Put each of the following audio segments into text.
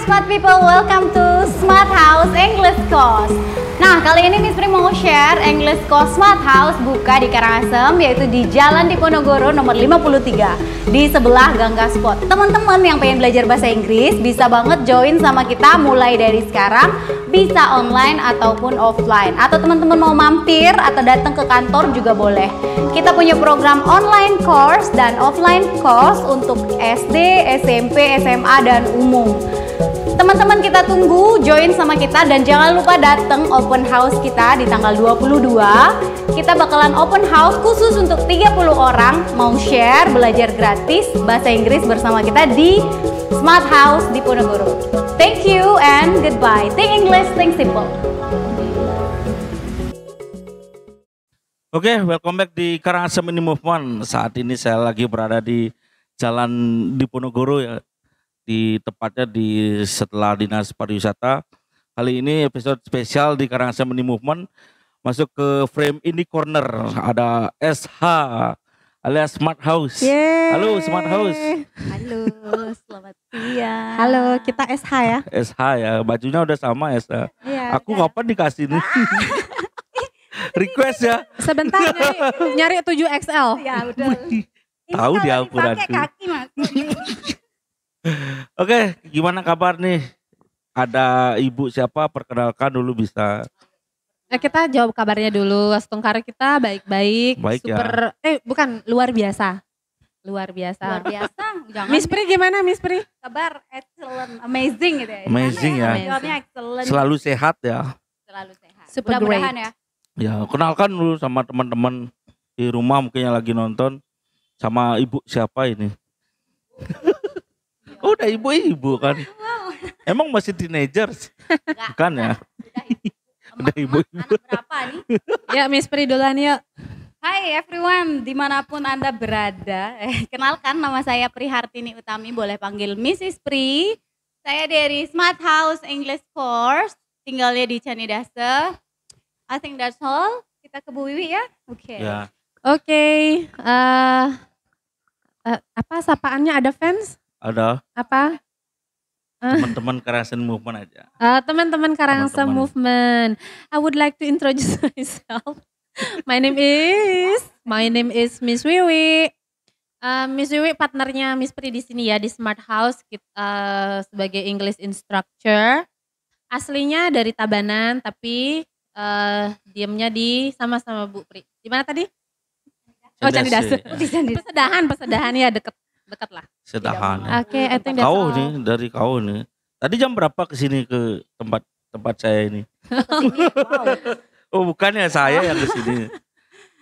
Smart People, welcome to Smart House English Course. Nah, kali ini Miss Pri mau share English Course Smart House buka di Karangasem, yaitu di Jalan Diponegoro nomor 53 di sebelah Gangga Spot. Teman-teman yang pengen belajar bahasa Inggris bisa banget join sama kita mulai dari sekarang, bisa online ataupun offline. Atau teman-teman mau mampir atau datang ke kantor juga boleh. Kita punya program online course dan offline course untuk SD, SMP, SMA, dan umum. Teman-teman kita tunggu join sama kita dan jangan lupa datang open house kita di tanggal 22. Kita bakalan open house khusus untuk 30 orang mau share belajar gratis bahasa Inggris bersama kita di Smart House Diponegoro. Thank you and goodbye. Think English, think simple. Oke, welcome back di Karangasem Mini Movement. Saat ini saya lagi berada di Jalan Diponegoro ya. Tepatnya di setelah Dinas Pariwisata. Kali ini episode spesial di Karangasem Mini Movement. Masuk ke frame ini corner ada SH alias Smart House. Yeay. Halo Smart House. Halo, selamat siang. Halo, kita SH ya. SH ya, bajunya udah sama SH. Iya. Aku kapan dikasih nih? Request ya. Sebentar nyari 7XL. Ya, betul. Tahu dia ukuranku. Pakai kaki mas. Oke, gimana kabar nih? Ada ibu siapa? Perkenalkan dulu bisa. Kita jawab kabarnya dulu. Setengkar kita baik-baik. Baik ya. Super. Bukan luar biasa. Luar biasa. Luar biasa. Jangan Miss Pri gimana Miss Pri? kabar excellent, amazing gitu ya. Amazing ya. Jawabnya excellent. Selalu sehat ya. Selalu sehat. Super Mudah-mudahan great. ya. Ya, kenalkan dulu sama teman-teman di rumah mungkin yang lagi nonton. Sama ibu siapa ini? Oh, udah ibu-ibu kan. Emang masih teenagers? Bukan ya? Udah ibu-ibu. Anak berapa nih? Ya Miss Pri duluan yuk. Hai everyone, dimanapun Anda berada. Kenalkan, nama saya Prihartini Utami, boleh panggil Mrs. Pri. Saya dari Smart House English Course, tinggalnya di Canidase. I think that's all. Kita ke Bu Wiwi ya? Oke. Ya. Oke. Apa sapaannya ada fans? Ada Apa? teman-teman Karangasem Movement aja. Teman-teman Karangasem Teman-teman. Movement. I would like to introduce myself. My name is Miss Wiwi. Miss Wiwi partnernya Miss Pri di sini ya di Smart House sebagai English instructor. Aslinya dari Tabanan tapi diemnya di sama-sama Bu Pri. Di mana tadi? Oh, Canidase. Pesedahan ya deket lah. Sedahan. Oke, I think that's Kau all. nih, dari kau nih. Tadi jam berapa kesini ke tempat saya ini? Oh bukan ya, saya yang kesini.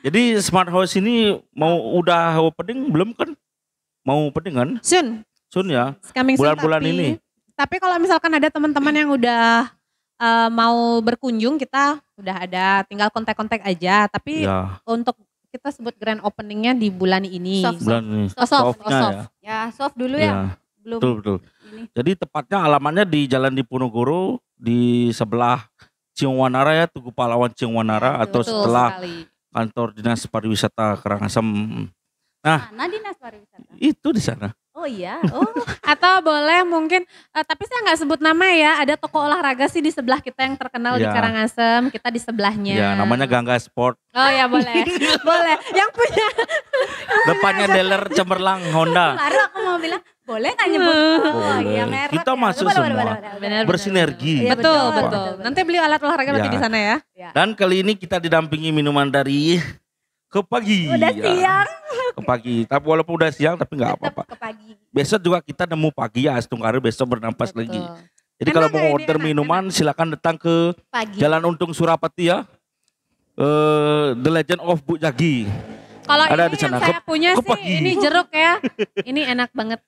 Jadi Smart House ini udah opening belum kan? Mau opening kan? Soon. Soon ya. Coming soon, Bulan-bulan ini. Tapi kalau misalkan ada teman-teman yang udah mau berkunjung, kita udah ada, tinggal kontak-kontak aja. Tapi Ya, untuk kita sebut grand openingnya di bulan ini. Soft. bulan ini. Soft. Softnya ya. Ya, soft dulu Ya, ya. Belum betul. ini. Jadi tepatnya alamannya di Jalan Diponegoro di sebelah Ciung Wanara ya, Tugu Pahlawan Ciung Wanara atau Betul setelah sekali. kantor Dinas Pariwisata Karangasem. Mana Dinas Pariwisata? Itu di sana. Oh iya. Oh, Atau boleh mungkin, tapi saya nggak sebut nama ya, ada toko olahraga sih di sebelah kita yang terkenal di Ya. Karangasem, kita di sebelahnya. Ya, namanya Gangga Sport. Oh ya boleh, boleh. Yang punya. Depannya dealer cemerlang Honda. baru aku mau bilang, boleh nggak nyebut? Oh Boleh. iya, merek Kita ya. masuk Boleh, semua. boleh. Benar, Bersinergi. Iya, betul, betul, betul. betul. Nanti beli alat olahraga berarti Ya. di sana ya. Dan kali ini kita didampingi minuman dari Kepagi. Udah Ya, siang. Kepagi. Tapi walaupun udah siang tapi nggak Tetap apa-apa. ke pagi. Besok juga kita nemu pagi ya, Astungkari besok bernampas Betul. lagi. Jadi Enak kalau nggak mau ini? order Enak, minuman silakan datang ke Pagi. Jalan Untung Surapati ya. The Legend of Bu Jagi. Kalau Ada ini di sana. yang saya punya sih, Kepagi. ini jeruk ya. Ini enak banget,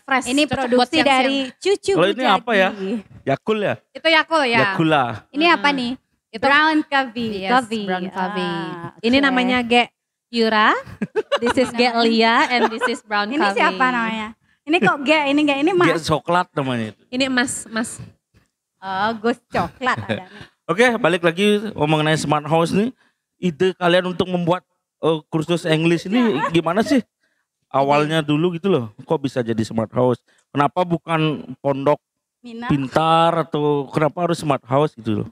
fresh. Ini cocok buat produksi siang-siang. dari cucu Kalau ini Bujaki. apa ya? Yakul ya? Itu Yakult ya. Yakula. Ini apa nih? Itu Brown coffee. Yes, Coffee. brown coffee. Ah, Ini oke. namanya Ge Yura, this is Ge Lia, and this is brown Ini coffee. siapa namanya? Ini kok ini Dia mas. coklat namanya itu. Ini Mas. Oh, Gus coklat ada nih. Oke, balik lagi mengenai Smart House nih. Ide kalian untuk membuat kursus English ini gimana sih? Awalnya dulu gitu loh. Kok bisa jadi Smart House? Kenapa bukan pondok Minat. pintar atau kenapa harus smart house gitu loh?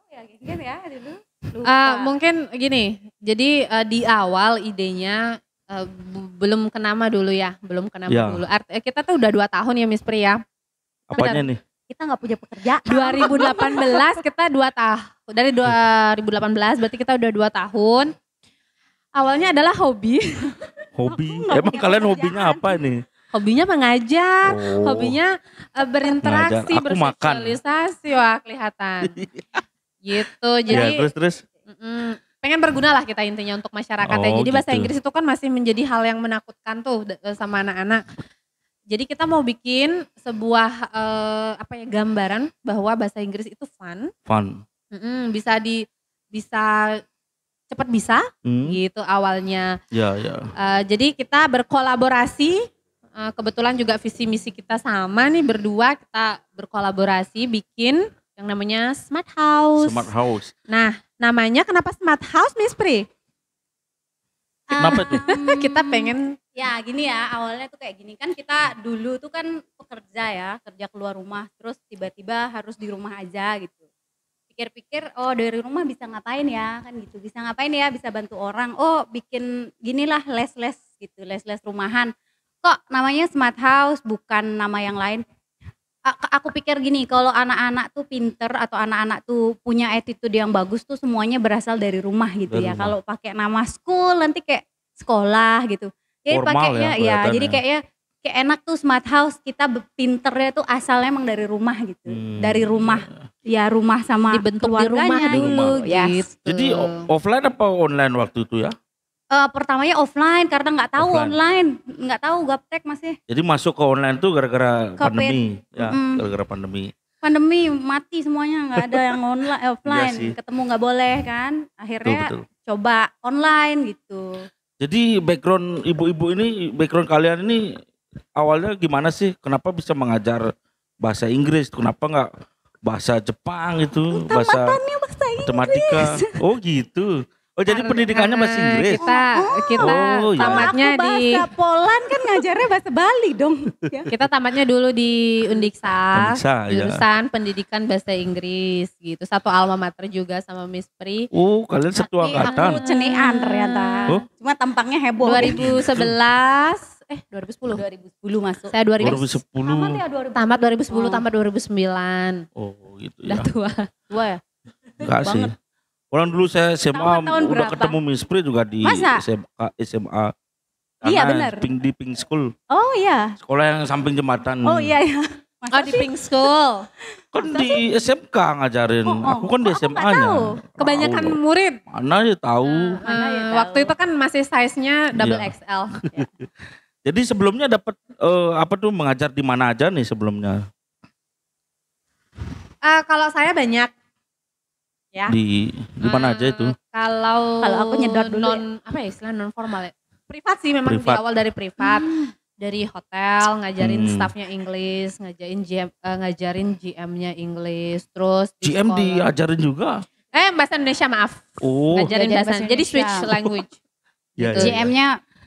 Ya, gitu ya dulu. Lupa. Mungkin gini, jadi di awal idenya belum ke nama dulu ya, belum ke nama Ya. dulu. Kita tuh udah 2 tahun ya Miss Pri ya. Apanya nih? Kita nggak punya pekerjaan. 2018 kita 2 tahun. Dari 2018 berarti kita udah 2 tahun. Awalnya adalah hobi. Hobi. nggak Emang punya kalian pekerjaan. hobinya apa ini? Hobinya mengajar, Oh. hobinya berinteraksi, Mengajar. Aku makan. bersosialisasi. Wah kelihatan. Gitu, Ya, jadi terus. pengen berguna lah kita intinya untuk masyarakat ya. Oh, Jadi bahasa gitu. Inggris itu kan masih menjadi hal yang menakutkan tuh sama anak-anak. Jadi kita mau bikin sebuah gambaran bahwa bahasa Inggris itu fun, Fun. bisa cepat bisa Hmm. gitu awalnya. Ya, ya. Jadi kita berkolaborasi, kebetulan juga visi misi kita sama nih berdua, kita berkolaborasi bikin yang namanya Smart House. Smart house. Nah, namanya kenapa Smart House, Miss Pri? Kenapa tuh? Kita pengen Ya gini ya, awalnya tuh kayak gini kan, kita dulu tuh kan pekerja ya, kerja keluar rumah, terus tiba-tiba harus di rumah aja gitu. Pikir-pikir, oh dari rumah bisa ngapain ya, kan gitu, bisa ngapain ya, bisa bantu orang, oh bikin ginilah les-les gitu, les-les rumahan. Kok namanya Smart House, bukan nama yang lain. Aku pikir gini, kalau anak-anak tuh pinter atau anak-anak tuh punya attitude yang bagus tuh semuanya berasal dari rumah gitu Dari ya. rumah. Kalau pakai nama school nanti kayak sekolah gitu. Jadi Formal pakainya ya ya, kelihatannya. jadi kayaknya kayak enak tuh Smart House, kita pinternya tuh asalnya emang dari rumah gitu. Dari rumah, ya rumah sama dibentuk di rumah keluarganya dulu Yes. gitu. Jadi offline apa online waktu itu ya? Pertamanya offline karena nggak tahu Offline. online, nggak tahu gaptek masih. Jadi masuk ke online tuh gara-gara Covid. pandemi. Ya, Mm-mm. gara-gara pandemi. Pandemi mati semuanya, nggak ada yang online offline, Iya sih. ketemu nggak boleh kan, akhirnya Betul. coba online gitu. Jadi background ibu-ibu ini, background kalian ini awalnya gimana sih? Kenapa bisa mengajar bahasa Inggris? Kenapa nggak bahasa Jepang itu? Bahasa Tamatannya bahasa Inggris. matematika? Oh gitu. Oh jadi pendidikannya bahasa Inggris? Kita Oh, iya. tamatnya Kalau aku di bahasa Poland kan ngajarnya bahasa Bali dong. Ya. kita tamatnya dulu di Undiksa, Undiksa, ya. jurusan pendidikan bahasa Inggris gitu. Satu alma mater juga sama Miss Pri. Oh kalian satu Tapi angkatan? aku cenian ternyata. Oh. Cuma tampangnya heboh. 2010 2010 masuk. saya 2010 Tamat 2010. ya 2010. tamat 2010 Oh. tamat 2009 Oh gitu udah ya. tua. Tua ya? Enggak sih. banget. Orang dulu saya SMA Tamat tahun udah berapa? ketemu Miss Pri juga di Masa? SMA. Iya, Karena benar. di Pink School. Oh iya. Sekolah yang samping jembatan. Oh iya ya. Oh di Pink School. Kan di SMK ngajarin. Oh, oh. Aku kan di Oh, aku nggak SMA-nya. tahu. Kebanyakan Tahu. murid. Mana ya tahu. Mana ya tahu. Waktu itu kan masih size-nya double Iya. XL. Jadi sebelumnya dapat apa tuh mengajar di mana aja nih sebelumnya? Kalau saya banyak. Ya. Di mana aja itu? Kalau Kalau aku nyedot dulu apa ya istilah non formal ya. Privat sih memang Privat. di awal dari privat. Dari hotel ngajarin Hmm. staffnya Inggris, ngajarin GM-nya Inggris, terus di GM sekolah. diajarin juga. Bahasa Indonesia maaf. Oh, Ngajarin Ngajarin bahasa bahasa Jadi Indonesia. switch language. ya, gitu. ya. GM-nya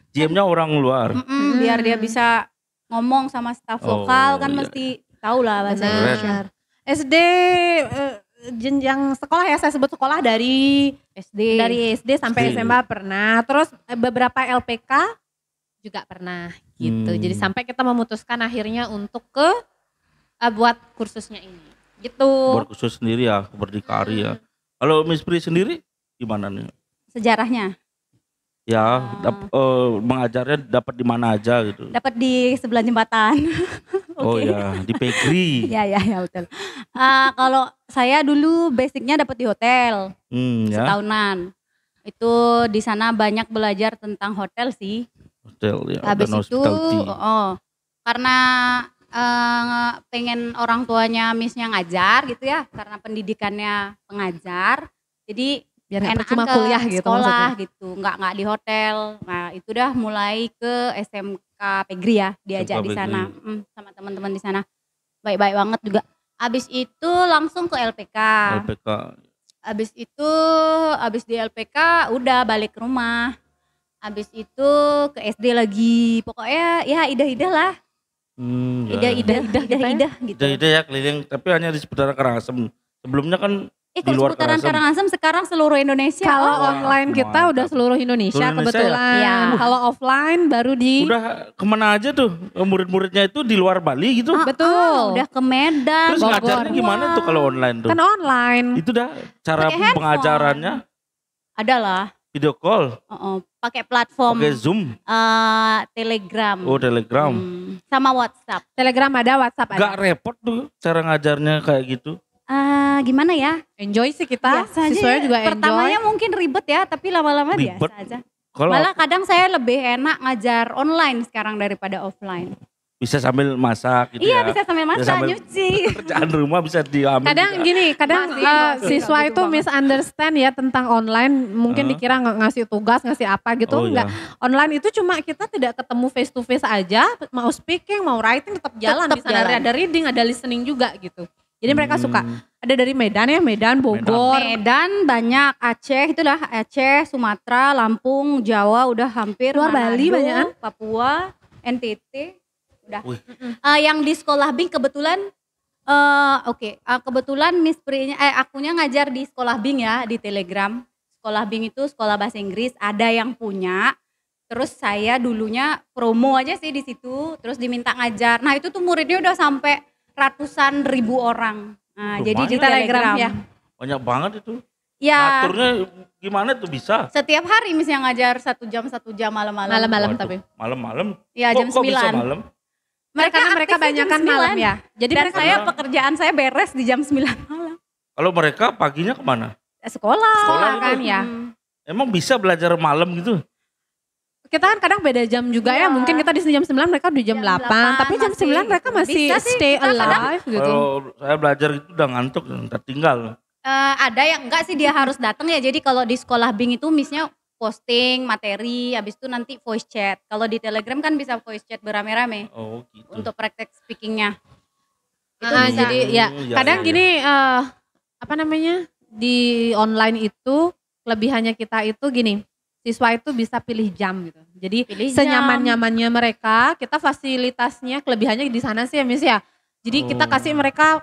GM-nya orang luar. biar dia bisa ngomong sama staf Oh, lokal kan iya. mesti tahu lah bahasa Indonesia. Benar. SD jenjang sekolah ya, saya sebut sekolah dari SD sampai SD. SMA pernah. Terus beberapa LPK juga pernah gitu. Jadi sampai kita memutuskan akhirnya untuk buat kursusnya ini. Gitu. Buat khusus sendiri ya, berdikari ya. Kalau Miss Pri sendiri gimana nih? Sejarahnya Ya, mengajarnya dapat di mana aja gitu. dapat di sebelah jembatan. Oh Oke. ya, di Pegri. Ya betul. Kalau saya dulu basicnya dapat di hotel Ya, setahunan. Itu di sana banyak belajar tentang hotel sih. hotel ya, Habis dan itu, hospitality. karena pengen orang tuanya Missnya ngajar gitu ya, karena pendidikannya pengajar, jadi Biar nggak enakan percuma ke kuliah gitu sekolah maksudnya. gitu, nggak di hotel. Nah itu dah mulai ke SMK Pegri ya, diajak SMK di sana, Pegri. sama teman-teman di sana, baik-baik banget juga. Abis itu langsung ke LPK. LPK. Abis di LPK udah balik ke rumah. Abis itu ke SD lagi. Pokoknya ya idah-idah lah. Idah gitu. Ide ya keliling, tapi hanya di seputaran Karangasem. Sebelumnya kan di Kalau luar seputaran Karangasem sekarang seluruh Indonesia. Kalau online kita udah seluruh Indonesia Seluruh Indonesia kebetulan. ya? Iya. Kalau offline baru di Udah kemana aja tuh murid-muridnya itu di luar Bali gitu. betul. Udah ke Medan, Terus Bogor. ngajarnya gimana tuh kalau online tuh? Kan online. Itu dah cara Pakai handphone. pengajarannya adalah video call, pakai platform pakai Zoom, Telegram. Telegram. Sama WhatsApp. Telegram ada, WhatsApp ada. Gak repot tuh cara ngajarnya kayak gitu. Gimana ya? Enjoy sih kita. Biasa aja Siswanya ya. juga Pertamanya enjoy. mungkin ribet ya, tapi lama-lama Ribet. biasa aja. Kalau Malah kadang saya lebih enak ngajar online sekarang daripada offline. bisa sambil masak gitu Iya ya. bisa sambil masak, sambil- nyuci. Kerjaan rumah bisa diambil Kadang juga. gini, kadang Masih siswa gitu itu banget. misunderstand ya tentang online. Mungkin dikira ngasih tugas, ngasih apa gitu. Oh, Enggak. iya. Online itu cuma kita tidak ketemu face to face aja. Mau speaking, mau writing tetap jalan. Tetap Di sana jalan. ada reading, ada listening juga gitu. Jadi mereka suka. Ada dari Medan ya, Medan, Bogor. Medan banyak, Aceh itulah Aceh, Sumatera, Lampung, Jawa udah hampir. Luar Bali Manado, banyakan. Papua, NTT, udah. Wih. Yang di sekolah Bing kebetulan, kebetulan Miss Pri-nya, akunya ngajar di sekolah Bing ya di Telegram. Sekolah Bing itu sekolah bahasa Inggris, ada yang punya. Terus saya dulunya promo aja sih di situ, terus diminta ngajar. Nah itu tuh muridnya udah sampai ratusan ribu orang. Nah, Lumayan. jadi di Di Telegram Telegram ya. Banyak banget itu. Ya, Ngaturnya gimana tuh bisa? setiap hari misalnya ngajar 1 jam malam-malam. Malam-malam Waduh, tapi. Malam-malam. Ya, jam Kok bisa 9. malam? Karena mereka aktifnya jam banyakan malam 9. ya. Jadi Dan mereka saya pekerjaan saya beres di jam 9 malam. Kalau mereka paginya kemana? Sekolah. Sekolah kan itu. ya. Emang bisa belajar malam gitu? Kita kan kadang beda jam juga ya. Iya. Mungkin kita di jam 9 mereka di jam Jam 8. Tapi jam masih 9 mereka masih bisa sih, stay kita kadang- alive gitu. Kalau saya belajar itu udah ngantuk, ntar tinggal. Ada yang enggak sih dia harus datang ya. Jadi kalau di sekolah Bing itu misalnya posting materi, habis itu nanti voice chat. Kalau di Telegram kan bisa voice chat berame-rame Oh gitu. untuk praktek speakingnya. Itu Ah, bisa. jadi ya Ya, kadang ya, gini apa namanya di online itu kelebihannya kita itu gini, siswa itu bisa pilih jam gitu. Jadi Pilih jam. senyaman-nyamannya mereka, kita fasilitasnya kelebihannya di sana sih ya Miss ya. Jadi kita Oh. kasih mereka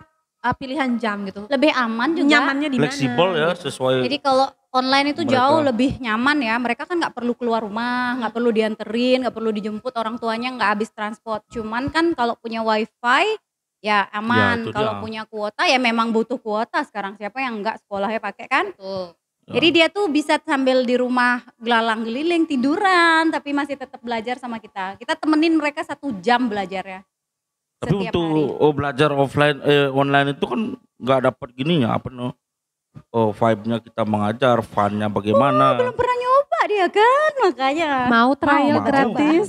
pilihan jam gitu. Lebih aman juga. Nyamannya di mana? Fleksibel ya sesuai. Jadi kalau online itu Mereka. jauh lebih nyaman ya. Mereka kan nggak perlu keluar rumah, nggak perlu dianterin, nggak perlu dijemput orang tuanya, nggak habis transport. Cuman kan kalau punya wifi ya aman. itu Kalau dia. punya kuota ya memang butuh kuota sekarang. Siapa yang nggak sekolahnya pakai kan? Ya. Jadi dia tuh bisa sambil di rumah gelalang geliling tiduran, tapi masih tetap belajar sama kita. Kita temenin mereka 1 jam belajarnya. Tapi setiap untuk hari. belajar offline online itu kan nggak dapat gininya apa no? Vibe-nya kita mengajar, fun-nya bagaimana? Belum pernah nyoba dia kan, makanya. Mau trial Mau. gratis.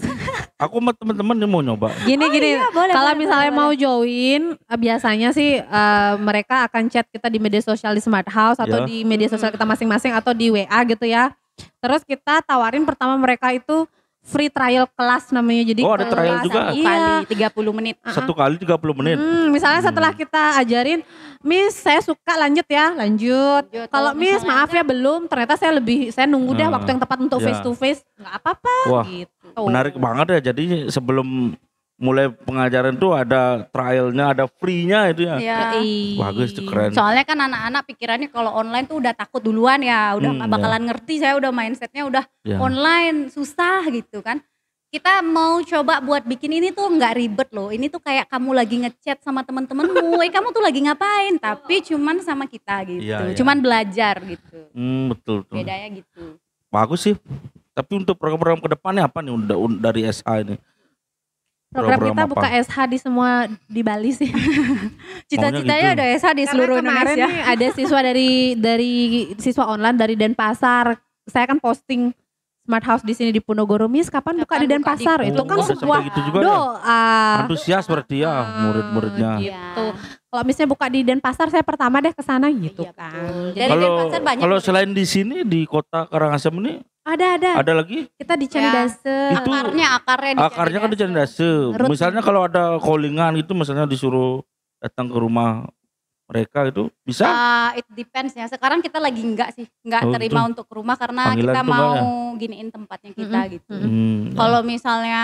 Aku sama teman-teman nih mau nyoba. Gini, iya, boleh, kalau boleh, misalnya boleh, mau join, biasanya sih mereka akan chat kita di media sosial di Smart House atau Ya. di media sosial kita masing-masing atau di WA gitu ya. Terus kita tawarin pertama mereka itu free trial kelas namanya. Jadi Oh, ada trial kelas- juga? Satu Iya. kali 30 menit. Satu kali 30 menit. Misalnya setelah kita ajarin, Miss saya suka lanjut ya, lanjut. Lanjut. Kalau Kalau Miss misalnya maaf ya belum, ternyata saya nunggu deh Nah, waktu yang tepat untuk ya. face to face. Nggak apa-apa Wah, gitu. menarik banget ya. Jadi sebelum mulai pengajaran tuh ada trialnya, ada free-nya itu ya. Ya. Bagus tuh, keren. Soalnya kan anak-anak pikirannya kalau online tuh udah takut duluan ya, udah nggak bakalan ngerti, saya udah mindsetnya udah Ya. online susah gitu kan. Kita mau coba buat bikin ini tuh nggak ribet loh, ini tuh kayak kamu lagi ngechat sama temen-temenmu, kamu tuh lagi ngapain, tapi cuman sama kita gitu, Iya, iya. cuman belajar gitu, Betul tuh. bedanya gitu. Bagus sih. Tapi untuk program-program kedepannya apa nih dari SH ini? Program kita apa? buka SH di semua di Bali sih. Cita-citanya gitu. ada SH di seluruh Karena kemarin Indonesia. nih ada siswa dari siswa online dari Denpasar. Saya kan posting Smart House di sini di Ponorogo, Miss kapan buka Kapan di buka Denpasar? di Itu kan Ponorogo? sebuah Sampai gitu juga ya? doa. Antusias berarti ya murid-muridnya. Gitu. Kalau misalnya buka di Denpasar saya pertama deh ke sana gitu Iya, kan. betul. Jadi Dari Kalau Denpasar banyak kalau loh. selain di sini di kota Karangasem ini ada. ada lagi? Kita di Cendase. Itu akarnya akarnya kan di Cendase. Rutin. Misalnya kalau ada callingan itu misalnya disuruh datang ke rumah mereka itu bisa? It depends ya. Sekarang kita lagi enggak sih, enggak Oh, terima gitu. untuk rumah karena Panggilan kita tuh enggak mau ya? giniin tempatnya kita gitu. Ya. Kalau misalnya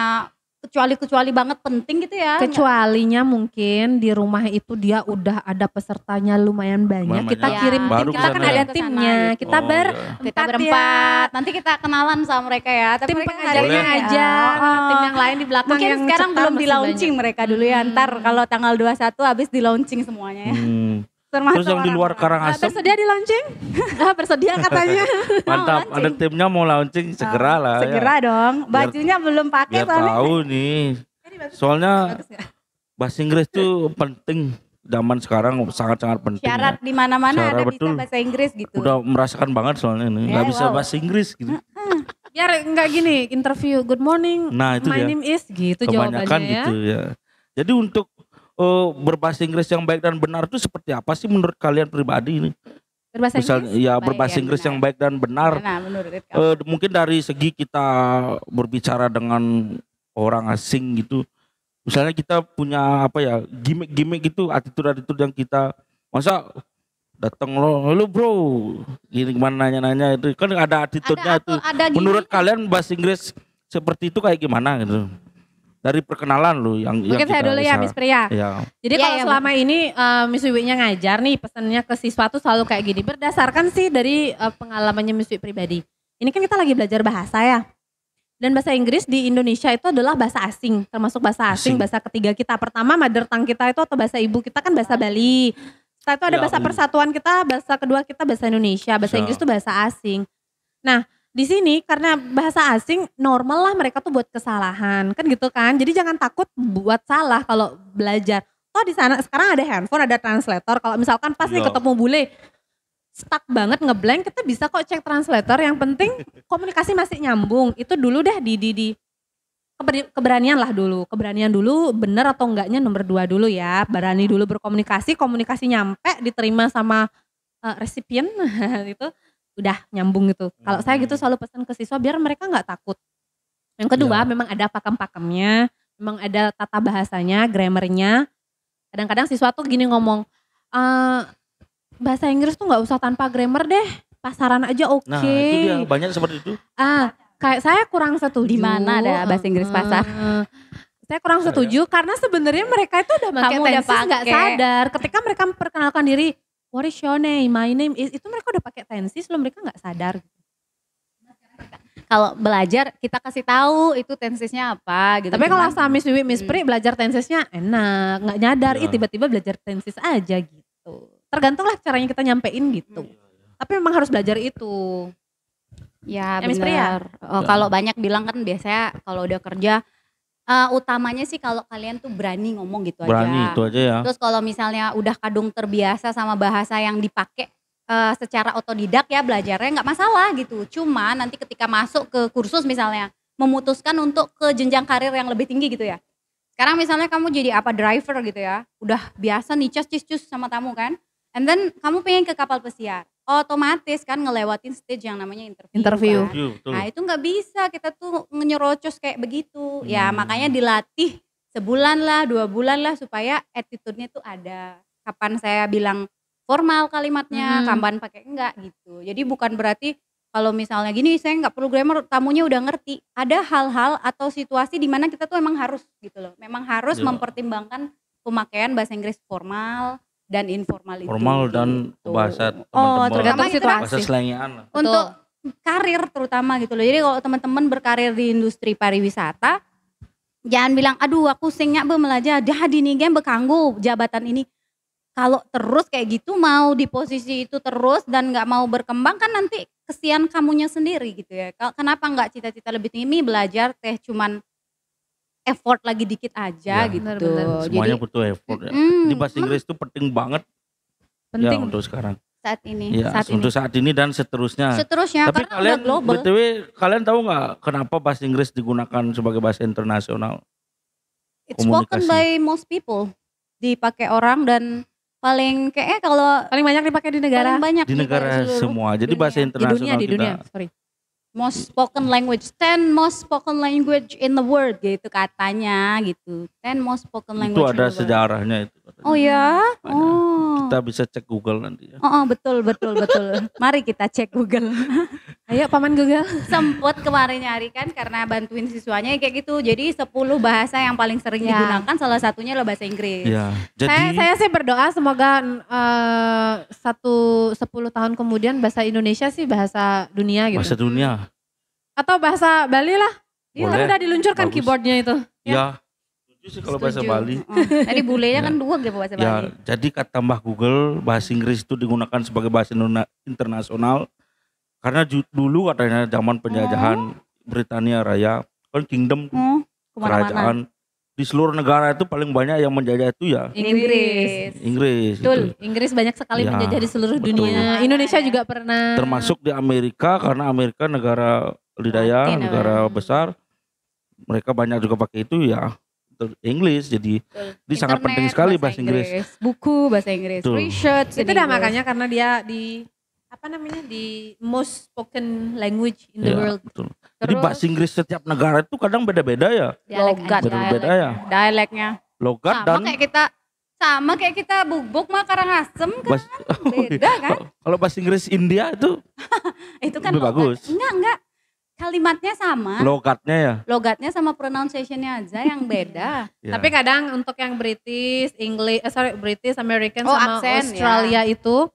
kecuali banget penting gitu ya. Kecualinya mungkin di rumah itu dia udah ada pesertanya lumayan banyak. Lumayan Kita banyak. kirim Baru tim, kita kan kesana ada ya? timnya. Kesana gitu. Kita Oh, Kita berempat berempat. Nanti kita kenalan sama mereka ya. Tapi Tim mereka pengajarnya Boleh. aja, tim yang lain di belakang Mungkin yang sekarang cetar belum di masih launching banyak. mereka dulu ya. Ntar kalau tanggal 21 habis di launching semuanya ya. Terus yang di luar orang-orang. Karangasem, Bersedia di launching? Bersedia katanya. mantap. launching. Ada timnya mau launching, segera lah. Segera dong. Bajunya belum pakai Biar soalnya. tahu nih. Soalnya bahasa Inggris tuh penting. Zaman sekarang sangat-sangat penting. Syarat ya. di mana-mana Syarat ada bisa betul. bahasa Inggris gitu. Udah merasakan banget soalnya ini. Nggak Ya, bisa wow. bahasa Inggris gitu. Biar enggak gini, interview, good morning, Nah, itu my dia. name is, gitu Kebanyakan jawabannya ya. gitu ya. Jadi untuk berbahasa Inggris yang baik dan benar itu seperti apa sih menurut kalian pribadi ini? Berbahasa Misalnya Inggris? ya Baik berbahasa dan Inggris benar. yang baik dan benar. Nah, menurut kamu. Mungkin dari segi kita berbicara dengan orang asing gitu. Misalnya kita punya apa ya, gimmick-gimmick gitu, attitude-attitude yang kita masa datang lo bro, gini gimana nanya-nanya itu kan ada attitude-nya itu. Ada gini. Menurut kalian bahasa Inggris seperti itu kayak gimana gitu? Dari perkenalan lo yang Mungkin saya kita dulu ya bisa- Miss Priya. Ya. Jadi Iya, kalau iya, selama ini Miss Wiwi-nya ngajar nih pesannya ke siswa tuh selalu kayak gini. Berdasarkan sih dari pengalamannya Miss Wiwi pribadi. Ini kan kita lagi belajar bahasa ya. Dan bahasa Inggris di Indonesia itu adalah bahasa asing. Termasuk bahasa asing, Asing. bahasa ketiga kita. Pertama mother tongue kita itu atau bahasa ibu kita kan bahasa Bali. Setelah itu ada Ya, bahasa persatuan kita, bahasa kedua kita bahasa Indonesia. Bahasa Bisa. Inggris itu bahasa asing. Nah di sini karena bahasa asing normal lah mereka tuh buat kesalahan kan gitu kan. Jadi jangan takut buat salah kalau belajar. Oh di sana sekarang ada handphone, ada translator. Kalau misalkan pas nih Iya. ketemu bule stuck banget ngeblank, kita bisa kok cek translator. Yang penting komunikasi masih nyambung. Itu dulu deh di keberanian lah dulu. Keberanian dulu bener atau enggaknya nomor 2 dulu ya. Berani dulu berkomunikasi, komunikasi nyampe diterima sama resipien itu udah nyambung gitu. Kalau saya gitu selalu pesan ke siswa biar mereka nggak takut. Yang kedua Ya. memang ada pakem-pakemnya, memang ada tata bahasanya, grammarnya. Kadang-kadang siswa tuh gini ngomong, bahasa Inggris tuh nggak usah tanpa grammar deh, pasaran aja oke. Nah itu dia banyak seperti itu. Kayak saya kurang setuju. Di mana ada bahasa Inggris pasar? Saya kurang setuju karena sebenarnya mereka itu udah pakai Kamu udah tenses nggak pakai. sadar. Ketika mereka memperkenalkan diri, what is your name? My name is, itu mereka udah pakai tenses sebelum mereka nggak sadar. Kalau belajar kita kasih tahu itu tensesnya apa gitu. Tapi kalau Cuman- sama Miss Wiwi, Miss Pri belajar tensesnya enak, nggak nyadar, Ya. tiba-tiba belajar tenses aja gitu. Tergantung lah caranya kita nyampein gitu. Tapi memang harus belajar itu. Ya Ya, Miss Priya. benar. Kalau banyak bilang kan biasanya kalau udah kerja utamanya sih kalau kalian tuh berani ngomong gitu Berani aja. itu aja ya. Terus kalau misalnya udah kadung terbiasa sama bahasa yang dipakai secara otodidak ya belajarnya nggak masalah gitu. Cuma nanti ketika masuk ke kursus misalnya memutuskan untuk ke jenjang karir yang lebih tinggi gitu ya. Sekarang misalnya kamu jadi apa driver gitu ya. Udah biasa nih cus sama tamu kan. And then kamu pengen ke kapal pesiar. Otomatis kan ngelewatin stage yang namanya interview. Interview. kan. Iya, betul. Nah itu nggak bisa kita tuh nyerocos kayak begitu. Ya Hmm. makanya dilatih sebulan lah, 2 bulan lah supaya attitude-nya tuh ada. Kapan saya bilang formal kalimatnya, kapan pakai enggak gitu. Jadi bukan berarti kalau misalnya gini saya nggak perlu grammar, tamunya udah ngerti. Ada hal-hal atau situasi di mana kita tuh emang harus gitu loh. Memang harus Ya. mempertimbangkan pemakaian bahasa Inggris formal dan informal itu. Formal dan gitu. bahasa Oh, teman-teman. tergantung Bahasa situasi. Bahasa selengean lah. Untuk karir terutama gitu loh. Jadi kalau teman-teman berkarir di industri pariwisata, jangan bilang aduh aku singnya bemelajar dah di nih game bekanggu jabatan ini. Kalau terus kayak gitu mau di posisi itu terus dan nggak mau berkembang kan nanti kesian kamunya sendiri gitu ya. Kenapa nggak cita-cita lebih tinggi belajar teh cuman effort lagi dikit aja Ya, gitu. benar-benar. Semuanya butuh effort ya. Mm, Di bahasa Inggris itu penting banget Penting. ya untuk sekarang. saat ini, Ya, saat ini. untuk saat ini dan seterusnya. Seterusnya Tapi karena kalian udah global. BTW kalian tahu nggak kenapa bahasa Inggris digunakan sebagai bahasa internasional? It's spoken komunikasi. by most people. Dipakai orang dan paling kayaknya kalau Paling banyak dipakai di negara. paling banyak Di negara seluruh semua. Jadi dunia. bahasa Di internasional dunia, di kita. dunia. Sorry. Most spoken language, 10 most spoken language in the world gitu katanya gitu. 10 most spoken language Itu in ada the world. sejarahnya itu. katanya. Oh ya? Banyak. Oh. Kita bisa cek Google nanti ya. Oh, betul. Mari kita cek Google. Ayo Paman Google. Sempet kemarin nyari kan karena bantuin siswanya kayak gitu. Jadi 10 bahasa yang paling sering Ya. digunakan salah satunya adalah bahasa Inggris. Ya, jadi Saya sih berdoa semoga 10 tahun kemudian bahasa Indonesia sih bahasa dunia gitu. bahasa dunia. Atau bahasa Bali lah. Kan Boleh. udah diluncurkan Bagus. keyboardnya itu. Ya, setuju sih kalau bahasa Setuju. Bali. Tadi bulenya Ya. kan 2 gitu bahasa Ya, Bali. jadi kata Mbah Google, bahasa Inggris itu digunakan sebagai bahasa internasional karena dulu katanya zaman penjajahan Britania Raya, kan kingdom Oh, kemana-mana. kerajaan di seluruh negara itu paling banyak yang menjajah itu ya Inggris. Inggris. Betul. Gitu. Inggris banyak sekali Ya, menjajah di seluruh betul. dunia. Indonesia juga pernah. Termasuk di Amerika karena Amerika negara adidaya, Latin, negara ya. besar. Mereka banyak juga pakai itu ya Inggris. Jadi ini sangat Internet, penting sekali bahasa Inggris. Buku bahasa Inggris, Betul. research Itu in dah English. makanya karena dia di di most spoken language in the Ya, world. betul. Jadi Terus- bahasa Inggris setiap negara itu kadang beda-beda ya. Logat, Berbeda ya. dialeknya. Logat Sama kayak kita bubuk mah Karangasem kan bahasa, beda kan? kalau bahasa Inggris India itu Itu kan lebih logat. bagus. Enggak. Kalimatnya sama. logatnya ya. Logatnya sama pronunciation-nya aja yang beda. Ya. Tapi kadang untuk yang British, British, American Oh, sama aksen, Australia itu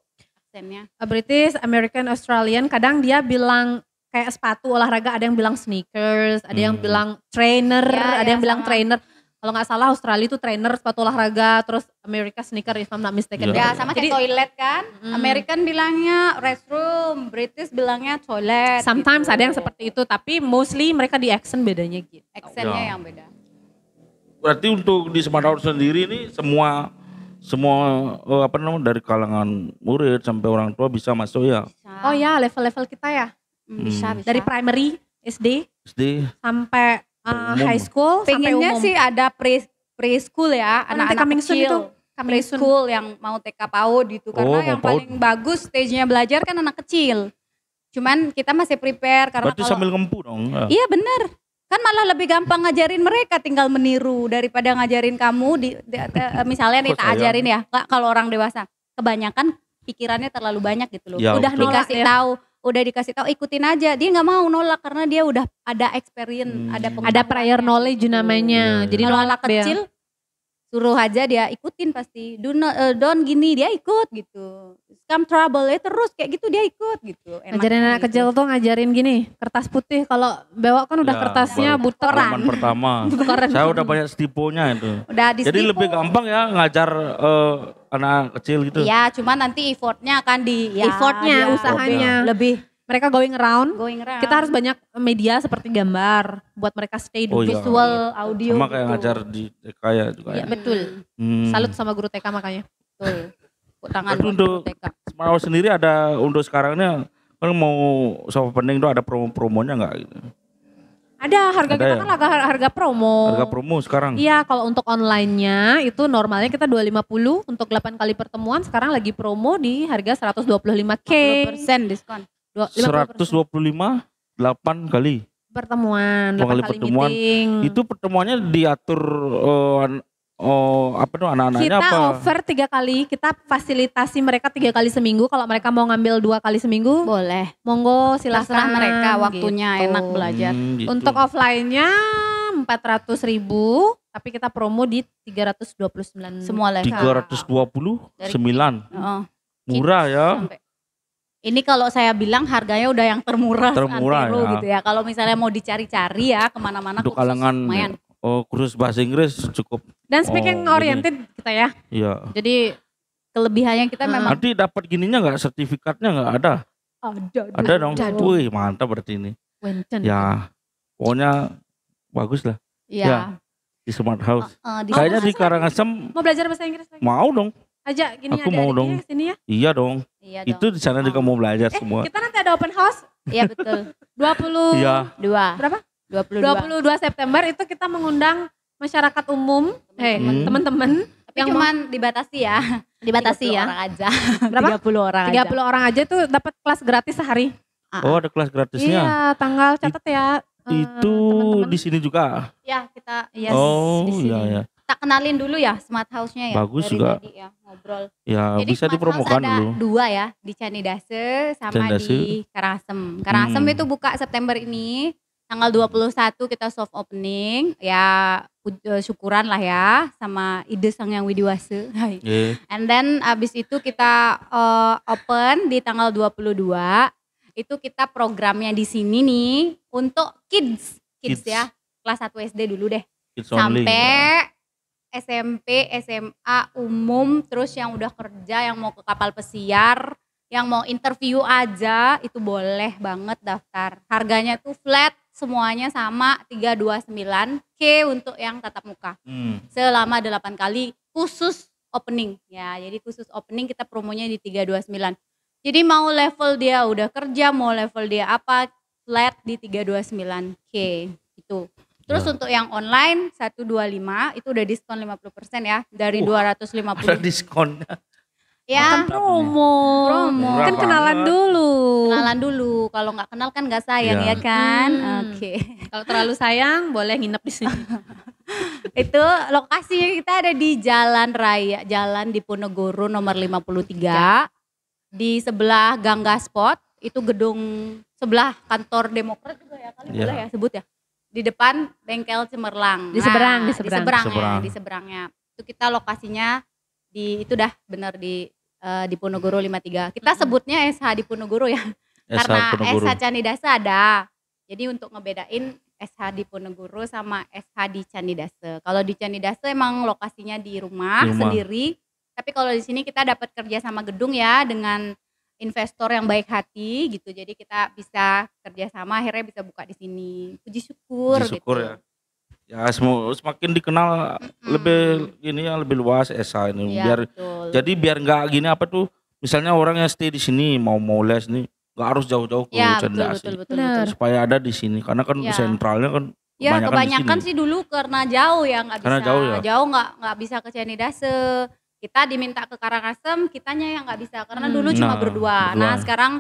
Aksennya. British, American, Australian kadang dia bilang kayak sepatu olahraga, ada yang bilang sneakers, ada yang bilang trainer, Ya, ada yang bilang sama. trainer. Kalau nggak salah Australia itu trainer sepatu olahraga, terus Amerika sneaker if I'm not mistaken. Ya. Ya, sama Jadi kayak toilet kan. American bilangnya restroom, British bilangnya toilet. sometimes gitu. ada yang seperti itu, tapi mostly mereka di accent bedanya gitu. Aksennya Ya. yang beda. Berarti untuk di Smart House sendiri ini semua dari kalangan murid sampai orang tua bisa masuk ya. Oh ya, level-level kita ya. Bisa. Dari primary, SD SD sampai Umum. high school sampai Pengennya umum. sih ada preschool ya, Oh, nanti anak-anak coming soon kecil. itu. Coming soon. Preschool yang mau TK PAUD gitu. Oh, Karena mau yang PAUD. paling bagus stage-nya belajar kan anak kecil. Cuman kita masih prepare karena berarti kalau sambil ngempu dong. Ya. iya bener. Kan malah lebih gampang ngajarin mereka tinggal meniru daripada ngajarin kamu misalnya nih Kok tak saya? ajarin ya. Nggak, kalau orang dewasa kebanyakan pikirannya terlalu banyak gitu loh. Ya, udah betul. dikasih tahu, ikutin aja. Dia nggak mau nolak karena dia udah ada experience, ada Ada pengetahuannya prior knowledge gitu. namanya. Iya, Jadi Kalau nolak anak dia. kecil suruh aja dia ikutin pasti. Don't gini dia ikut gitu. Come trouble ya terus kayak gitu dia ikut gitu. Enaknya Ngajarin anak gitu. kecil tuh ngajarin gini, kertas putih. Kalau bewok kan udah Ya, kertasnya baru buteran. pengalaman pertama. Buteran. Saya udah banyak stiponya itu. Udah di Jadi stipo. lebih gampang ya ngajar anak kecil gitu. Iya, cuma nanti effortnya akan Effortnya, dia usahanya. lebih Mereka going around. going around. Kita harus banyak media seperti gambar buat mereka stay Oh, dulu. iya. visual, audio. Sama kayak gitu. ngajar di TK ya juga Iya ya. betul, Salut sama guru TK makanya. betul. Tepuk tangan Tapi buat untuk guru TK. Smart House sendiri ada untuk sekarangnya kan mau soft opening tuh ada promo-promonya nggak gitu? Ada harga Ada kita ya? kan harga promo. Harga promo sekarang? Iya, kalau untuk online-nya itu normalnya kita 250 untuk 8 kali pertemuan, sekarang lagi promo di harga 125K. 50% diskon. 125 8 kali. pertemuan, 8 Dua kali kali pertemuan. meeting. Itu pertemuannya diatur anak-anaknya Kita apa? offer 3 kali, kita fasilitasi mereka 3 kali seminggu. Kalau mereka mau ngambil 2 kali seminggu, Boleh. monggo silakan. Terserah mereka waktunya gitu. enak belajar. Gitu. Untuk offline-nya 400.000, tapi kita promo di 329. Semua level. 329 Heeh. murah ya. Sampai. Ini kalau saya bilang harganya udah yang termurah, Termurah seantero ya. gitu ya. Kalau misalnya mau dicari-cari ya kemana-mana Untuk kursus kalangan lumayan. kursus bahasa Inggris cukup. Dan speaking Oh, oriented kita ya. Iya. Jadi Kelebihannya kita memang Nanti dapat gininya nggak, sertifikatnya nggak ada? Ada dong. Ada. Wih, mantap berarti ini. Wenten. Ya, pokoknya bagus lah ya. di Smart House. Di Kayaknya di sana- Karangasem Mau belajar bahasa Inggris lagi? mau dong. Aja gini Aku mau dong. sini ya. Iya dong. Iya Itu dong. di sana juga mau belajar semua. Kita nanti ada open house Iya betul. 20 Iya. 2. berapa? 22. 22 September itu kita mengundang masyarakat umum, Hmm. teman-teman Tapi yang cuman dibatasi ya. dibatasi 30 ya. orang aja. Berapa? 30 orang 30 orang aja tuh dapat kelas gratis sehari. Oh, ada kelas gratisnya. Iya, tanggal catat ya. Itu teman-teman. di sini juga. Ya kita Yes, Oh, di sini. iya ya. kita kenalin dulu ya Smart House-nya ya. Bagus dari juga. tadi ya ngobrol. Ya Jadi bisa Smart dipromokan House ada dulu. 2 ya, di Candidase sama Candidase. di Karangasem. Karangasem itu buka September ini, tanggal 21 kita soft opening. Ya syukuran lah ya sama Ide Sang Yang Widiwase. Yeah. And then abis itu kita open di tanggal 22. Itu kita programnya di sini nih untuk kids ya. Kelas 1 SD dulu deh. Kids only. Sampai SMP, SMA, umum, terus yang udah kerja, yang mau ke kapal pesiar, yang mau interview aja, itu boleh banget daftar. Harganya tuh flat, semuanya sama 329K untuk yang tatap muka. Selama 8 kali khusus opening. Ya, jadi khusus opening kita promonya di 329. Jadi mau level dia udah kerja, mau level dia apa, flat di 329K itu. Terus untuk yang online 125 itu udah diskon 50% ya dari 250. Ada diskonnya. Ya, Promo. Murah Kan kenalan banget. dulu. kenalan dulu. Kalau nggak kenal kan nggak sayang Iya. ya kan? Oke. Kalau terlalu sayang boleh nginep di sini. Itu lokasinya kita ada di Jalan Raya, Jalan Diponegoro nomor 53. Di sebelah Gang Gaspot, itu gedung sebelah kantor Demokrat juga ya kali Iya. boleh ya sebut ya. Di depan bengkel Cemerlang. Di seberang, Nah, di seberang. ya, di seberangnya. Itu kita lokasinya itu dah benar di Diponegoro 53. Kita sebutnya SH Diponegoro ya. Karena Ponorogo. SH Candidase ada. Jadi untuk ngebedain SH Diponegoro sama SH di Candidase. Kalau di Candidase emang lokasinya di rumah. Sendiri. Tapi kalau di sini kita dapat kerja sama gedung ya dengan investor yang baik hati gitu. Jadi kita bisa kerjasama akhirnya bisa buka di sini. Puji syukur Puji gitu. syukur ya. Ya semakin dikenal lebih ini ya lebih luas SH ini Ya, biar betul. jadi biar nggak gini apa tuh misalnya orang yang stay di sini mau les nih nggak harus jauh-jauh ke Ya, Candidase betul. supaya ada di sini karena kan Ya. sentralnya kan Ya di kebanyakan sini. sih dulu karena jauh ya nggak bisa. Karena jauh ya? Jauh nggak bisa ke Candidase. Kita diminta ke Karangasem, kitanya yang nggak bisa karena dulu cuma Nah, berdua. Nah sekarang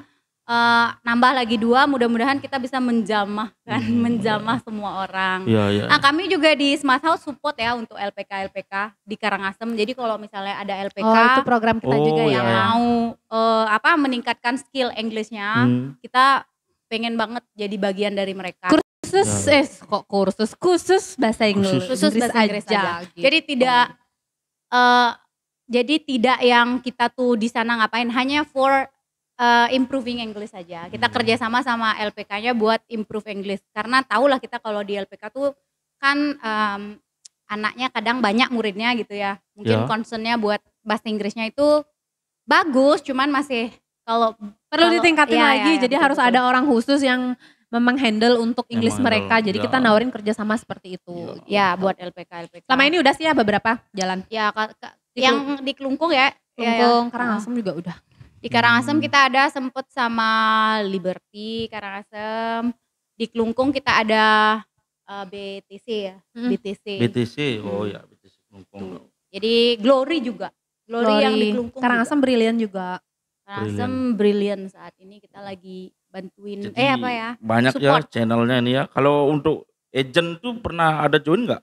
nambah lagi 2, mudah-mudahan kita bisa menjamah kan, menjamah semua orang. Iya. Nah kami juga di Smart House support ya untuk LPK di Karangasem. Jadi kalau misalnya ada LPK itu program kita juga Oh, ya. yang iya. mau meningkatkan skill Englishnya, kita pengen banget jadi bagian dari mereka. Khusus bahasa Inggris. Khusus bahasa Inggris aja. Jadi tidak yang kita tuh di sana ngapain, hanya for improving English aja. Kita kerjasama sama LPK-nya buat improve English. Karena tahulah kita kalau di LPK tuh kan anaknya kadang banyak muridnya gitu ya. Mungkin concernnya buat bahasa Inggrisnya itu bagus, cuman masih perlu ditingkatin lagi. Jadi betul, harus betul. ada orang khusus yang memang handle untuk English Memang mereka. handle, Jadi ya. kita nawarin kerjasama seperti itu. Ya buat LPK. Selama ini udah sih ya beberapa jalan. Ya yang di Kelungkung ya. Kelungkung, ya. Karangasem juga udah. Di Karangasem kita ada sempet sama Liberty Karangasem. Di Kelungkung kita ada BTC ya, BTC. Oh ya BTC Kelungkung. Jadi Glory juga. Glory yang di Kelungkung. Karangasem Brilliant juga. Karangasem Brilliant saat ini kita lagi bantuin. Jadi banyak Support. ya channelnya ini ya. Kalau untuk agent tuh pernah ada join nggak?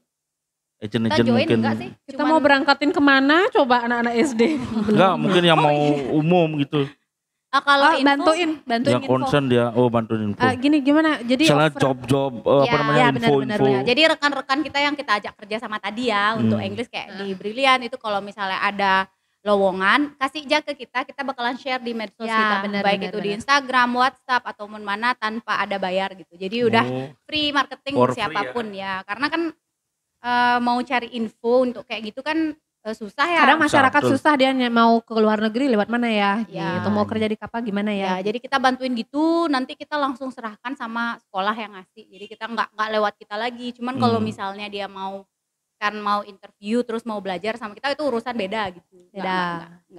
Kita Agent join mungkin. enggak sih? Kita mau berangkatin kemana coba anak-anak SD? Enggak, mungkin yang mau umum gitu. Kalau info, bantuin Yang info. concern dia, bantuin info. Gini gimana? Jadi Misalnya offer- job-job Ya, ya, info-info. benar. Jadi rekan-rekan kita yang kita ajak kerja sama tadi ya untuk English kayak di Brilliant itu kalau misalnya ada lowongan kasih aja ke kita bakalan share di medsos Ya, kita benar, baik benar, itu di benar. Instagram, WhatsApp ataupun mana tanpa ada bayar gitu. Jadi udah free marketing For free siapapun ya. Karena kan mau cari info untuk kayak gitu kan susah ya. kadang masyarakat Betul. susah dia mau ke luar negeri lewat mana ya? Ya. Gitu. Mau kerja di kapal gimana Ya, ya? jadi kita bantuin gitu, nanti kita langsung serahkan sama sekolah yang ngasih. Jadi kita nggak lewat kita lagi. Cuman kalau misalnya dia mau interview terus mau belajar sama kita itu urusan beda gitu. Nggak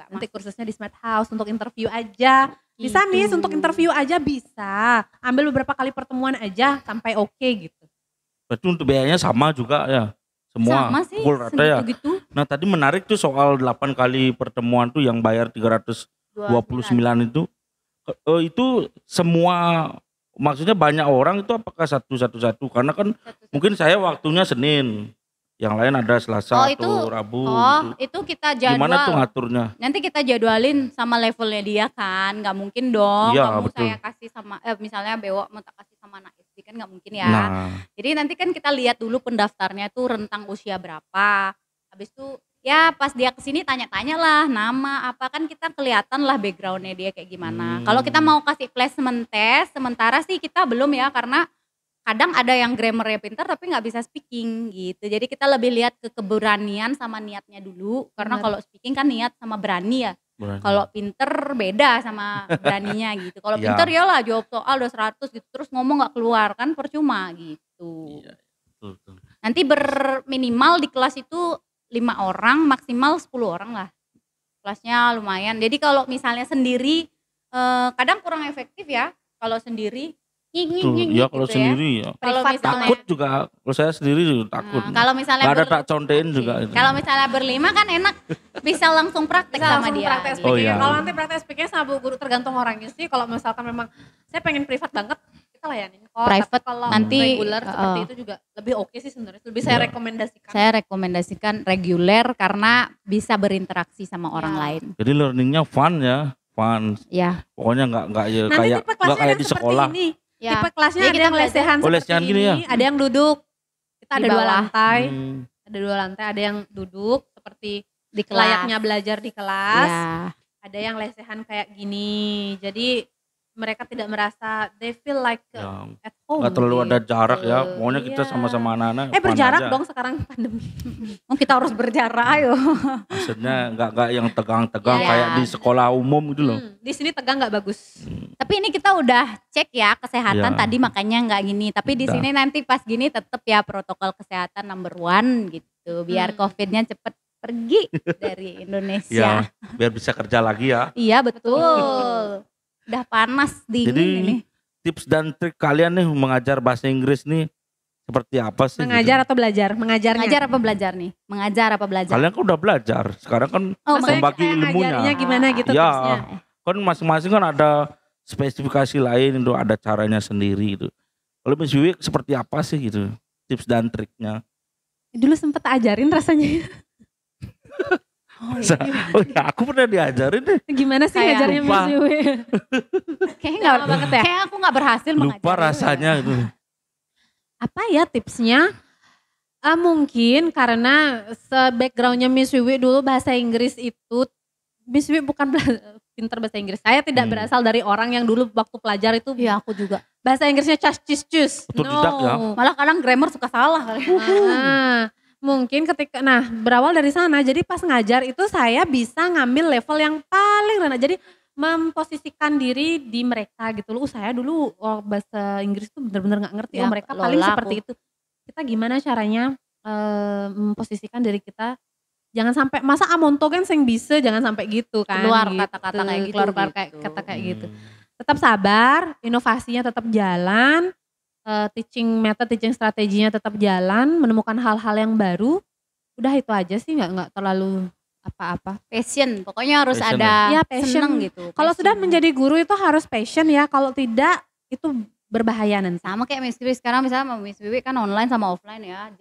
Nanti masuk. kursusnya di Smart House untuk interview aja. Bisa Gitu. nih untuk interview aja bisa. Ambil beberapa kali pertemuan aja sampai oke gitu. Berarti untuk biayanya sama juga ya. Semua Sama sih, full rata ya. segitu-gitu. Nah tadi menarik tuh soal 8 kali pertemuan tuh yang bayar 329 itu. Itu semua maksudnya banyak orang itu apakah satu-satu? Karena kan mungkin saya waktunya Senin. Yang lain ada Selasa Oh, atau Rabu Oh, gitu. itu kita Gimana tuh jadwal. ngaturnya? Nanti kita jadwalin sama levelnya dia kan. Nggak mungkin dong Iya, kamu betul. saya kasih sama, misalnya Bewok mau tak kasih sama anak SD kan nggak mungkin ya. Nah, Jadi nanti kan kita lihat dulu pendaftarnya tuh rentang usia berapa. Habis itu ya pas dia kesini tanya-tanya lah nama apa, kan kita kelihatan lah backgroundnya dia kayak gimana. Kalau kita mau kasih placement test, sementara sih kita belum ya, karena kadang ada yang grammarnya pintar tapi nggak bisa speaking gitu. Jadi kita lebih lihat ke keberanian sama niatnya dulu. Karena Benar. kalau speaking kan niat sama berani ya. berarti. Kalau pinter beda sama beraninya gitu. Kalau Iya. pinter ya lah jawab soal udah 100 gitu, terus ngomong nggak keluar kan percuma gitu. Iya, betul. Nanti berminimal di kelas itu 5 orang, maksimal 10 orang lah. Kelasnya lumayan. Jadi kalau misalnya sendiri kadang kurang efektif ya kalau sendiri. Betul. Ya kalau sendiri ya. Kalau Privat misalnya Takut juga. Kalau saya sendiri juga takut. kalau misalnya Gak ada tak contein juga. kalau misalnya berlima kan enak bisa langsung praktek Bisa sama langsung dia. praktek gitu. speaking. Oh, iya. Kalau nanti praktek speakingnya sama bu guru tergantung orangnya sih. Kalau misalkan memang saya pengen privat banget, kita layanin kok. Private Tapi kalau nanti, reguler seperti itu juga lebih oke sih sebenarnya. Lebih saya Iya. rekomendasikan. Saya rekomendasikan reguler karena bisa berinteraksi sama orang Ya. lain. Jadi learningnya fun ya. Fun. Ya. Pokoknya nggak ya Nanti kayak tipe nggak kelasnya ada kayak yang di seperti sekolah. ini. Ya. Tipe kelasnya Jadi ada kita yang lesehan Oh, seperti lesehan gini ya? ini, ada yang duduk. Kita Di ada 2 bawah. lantai. Hmm. Ada 2 lantai, ada yang duduk seperti Di kelas. layaknya belajar di kelas. Ya. Ada yang lesehan kayak gini. Jadi mereka tidak merasa they feel like Ya. at home. Nggak terlalu ada gitu. jarak ya. Pokoknya kita Iya. sama-sama anak-anak. fun Berjarak aja. dong sekarang pandemi. Oh, kita harus berjarak ayo. Maksudnya nggak yang tegang-tegang Iya. kayak di sekolah umum gitu loh. Di sini tegang nggak bagus. Tapi ini kita udah cek ya kesehatan Ya. tadi makanya nggak gini. Tapi di Udah. sini nanti pas gini tetap ya protokol kesehatan number 1 gitu. Biar COVID-nya cepet pergi dari Indonesia. Ya, biar bisa kerja lagi ya. Iya betul. Udah panas dingin Jadi ini. tips dan trik kalian nih mengajar bahasa Inggris nih seperti apa sih? Mengajar atau belajar? Mengajarnya. Mengajar apa belajar nih? Mengajar apa belajar? Kalian kan udah belajar. Sekarang kan Oh, Maksudnya membagi kayak ilmunya. ngajarnya gimana gitu Ya. tipsnya. Kan masing-masing kan ada spesifikasi lain itu, ada caranya sendiri gitu. Kalau Miss Wiwi seperti apa sih gitu? Tips dan triknya. Dulu sempet ajarin rasanya. Oh ya, aku pernah diajarin deh. Gimana sih Kayak ngajarnya lupa. Miss Yui? Kayaknya nggak Lama banget ya? Kayak aku nggak berhasil Lupa mengajar. rasanya itu. Apa ya tipsnya? Mungkin karena backgroundnya Miss Wiwi dulu bahasa Inggris itu, Miss Wiwi bukan pinter bahasa Inggris. Saya tidak berasal dari orang yang dulu waktu pelajar itu Iya aku juga. bahasa Inggrisnya cus. Otodidak ya? Malah kadang grammar suka salah kali. Mungkin ketika, berawal dari sana, jadi pas ngajar itu saya bisa ngambil level yang paling rendah. Jadi memposisikan diri di mereka gitu loh. Saya dulu bahasa Inggris tuh bener-bener gak ngerti. Ya, Mereka paling lola seperti aku. itu. Kita gimana caranya memposisikan diri kita. Jangan sampai, masa amonto kan sing bisa, jangan sampai gitu kan. Keluar gitu. kata-kata kayak gitu, Keluar gitu. kata kayak gitu. Tetap sabar, inovasinya tetap jalan, teaching strateginya tetap jalan, menemukan hal-hal yang baru. Udah itu aja sih, nggak terlalu apa-apa. Passion, pokoknya harus Passion ada ya? Ya, passion. seneng gitu. Kalau Passion. sudah menjadi guru itu harus passion ya, kalau tidak itu berbahaya nanti. sama kayak Miss Wiwi sekarang misalnya Miss Wiwi kan online sama offline ya.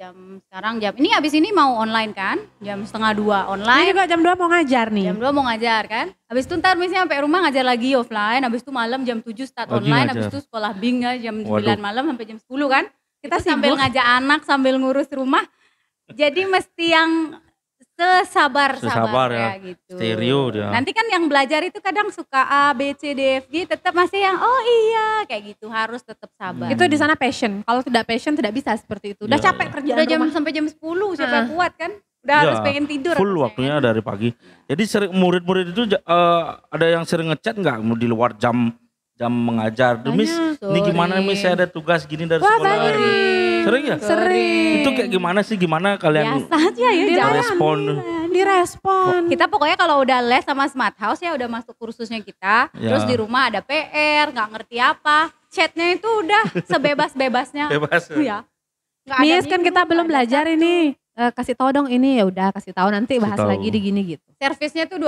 Sekarang ini abis ini mau online kan, jam 1:30 Ini online. juga jam 2 mau ngajar nih. Jam 2 mau ngajar kan. Habis itu ntar misalnya sampai rumah ngajar lagi offline. Habis itu malam jam 7 start Lagi online. ngajar. Habis itu sekolah bing ya jam 9 Waduh. malam sampai jam 10 kan. Kita Itu sambil sibuk. ngajak anak sambil ngurus rumah. Jadi mesti yang sesabar Sesabar ya. gitu. Stereo dia. Nanti kan yang belajar itu kadang suka A, B, C, D, F, G. Tetap masih yang oh iya kayak gitu. Harus tetap sabar. Itu di sana passion. Kalau tidak passion tidak bisa seperti itu. Udah Ya, capek ya. kerjaan Udah jam rumah. sampai jam 10 siapa Ah. yang kuat kan? Udah Ya, harus pengen tidur. Full harusnya, waktunya kan? dari pagi. Jadi sering murid-murid itu ada yang sering ngechat nggak di luar jam mengajar. Miss, ini gimana Miss, saya ada tugas gini dari Wah, sekolah. banyak. Sering ya? Sering. Itu kayak gimana sih? Gimana kalian Biasa aja ya. jangan. respon? Direspon. Kita pokoknya kalau udah les sama Smart House ya udah masuk kursusnya kita. Ya. Terus di rumah ada PR, nggak ngerti apa. Chatnya itu udah sebebas-bebasnya. Bebas. Ya. Nggak ada Miss kan minum, kita belum nggak ada belajar satu. ini. Kasih tahu dong ini, ya udah kasih tahu nanti bahas tahu. lagi di gini gitu. Servisnya tuh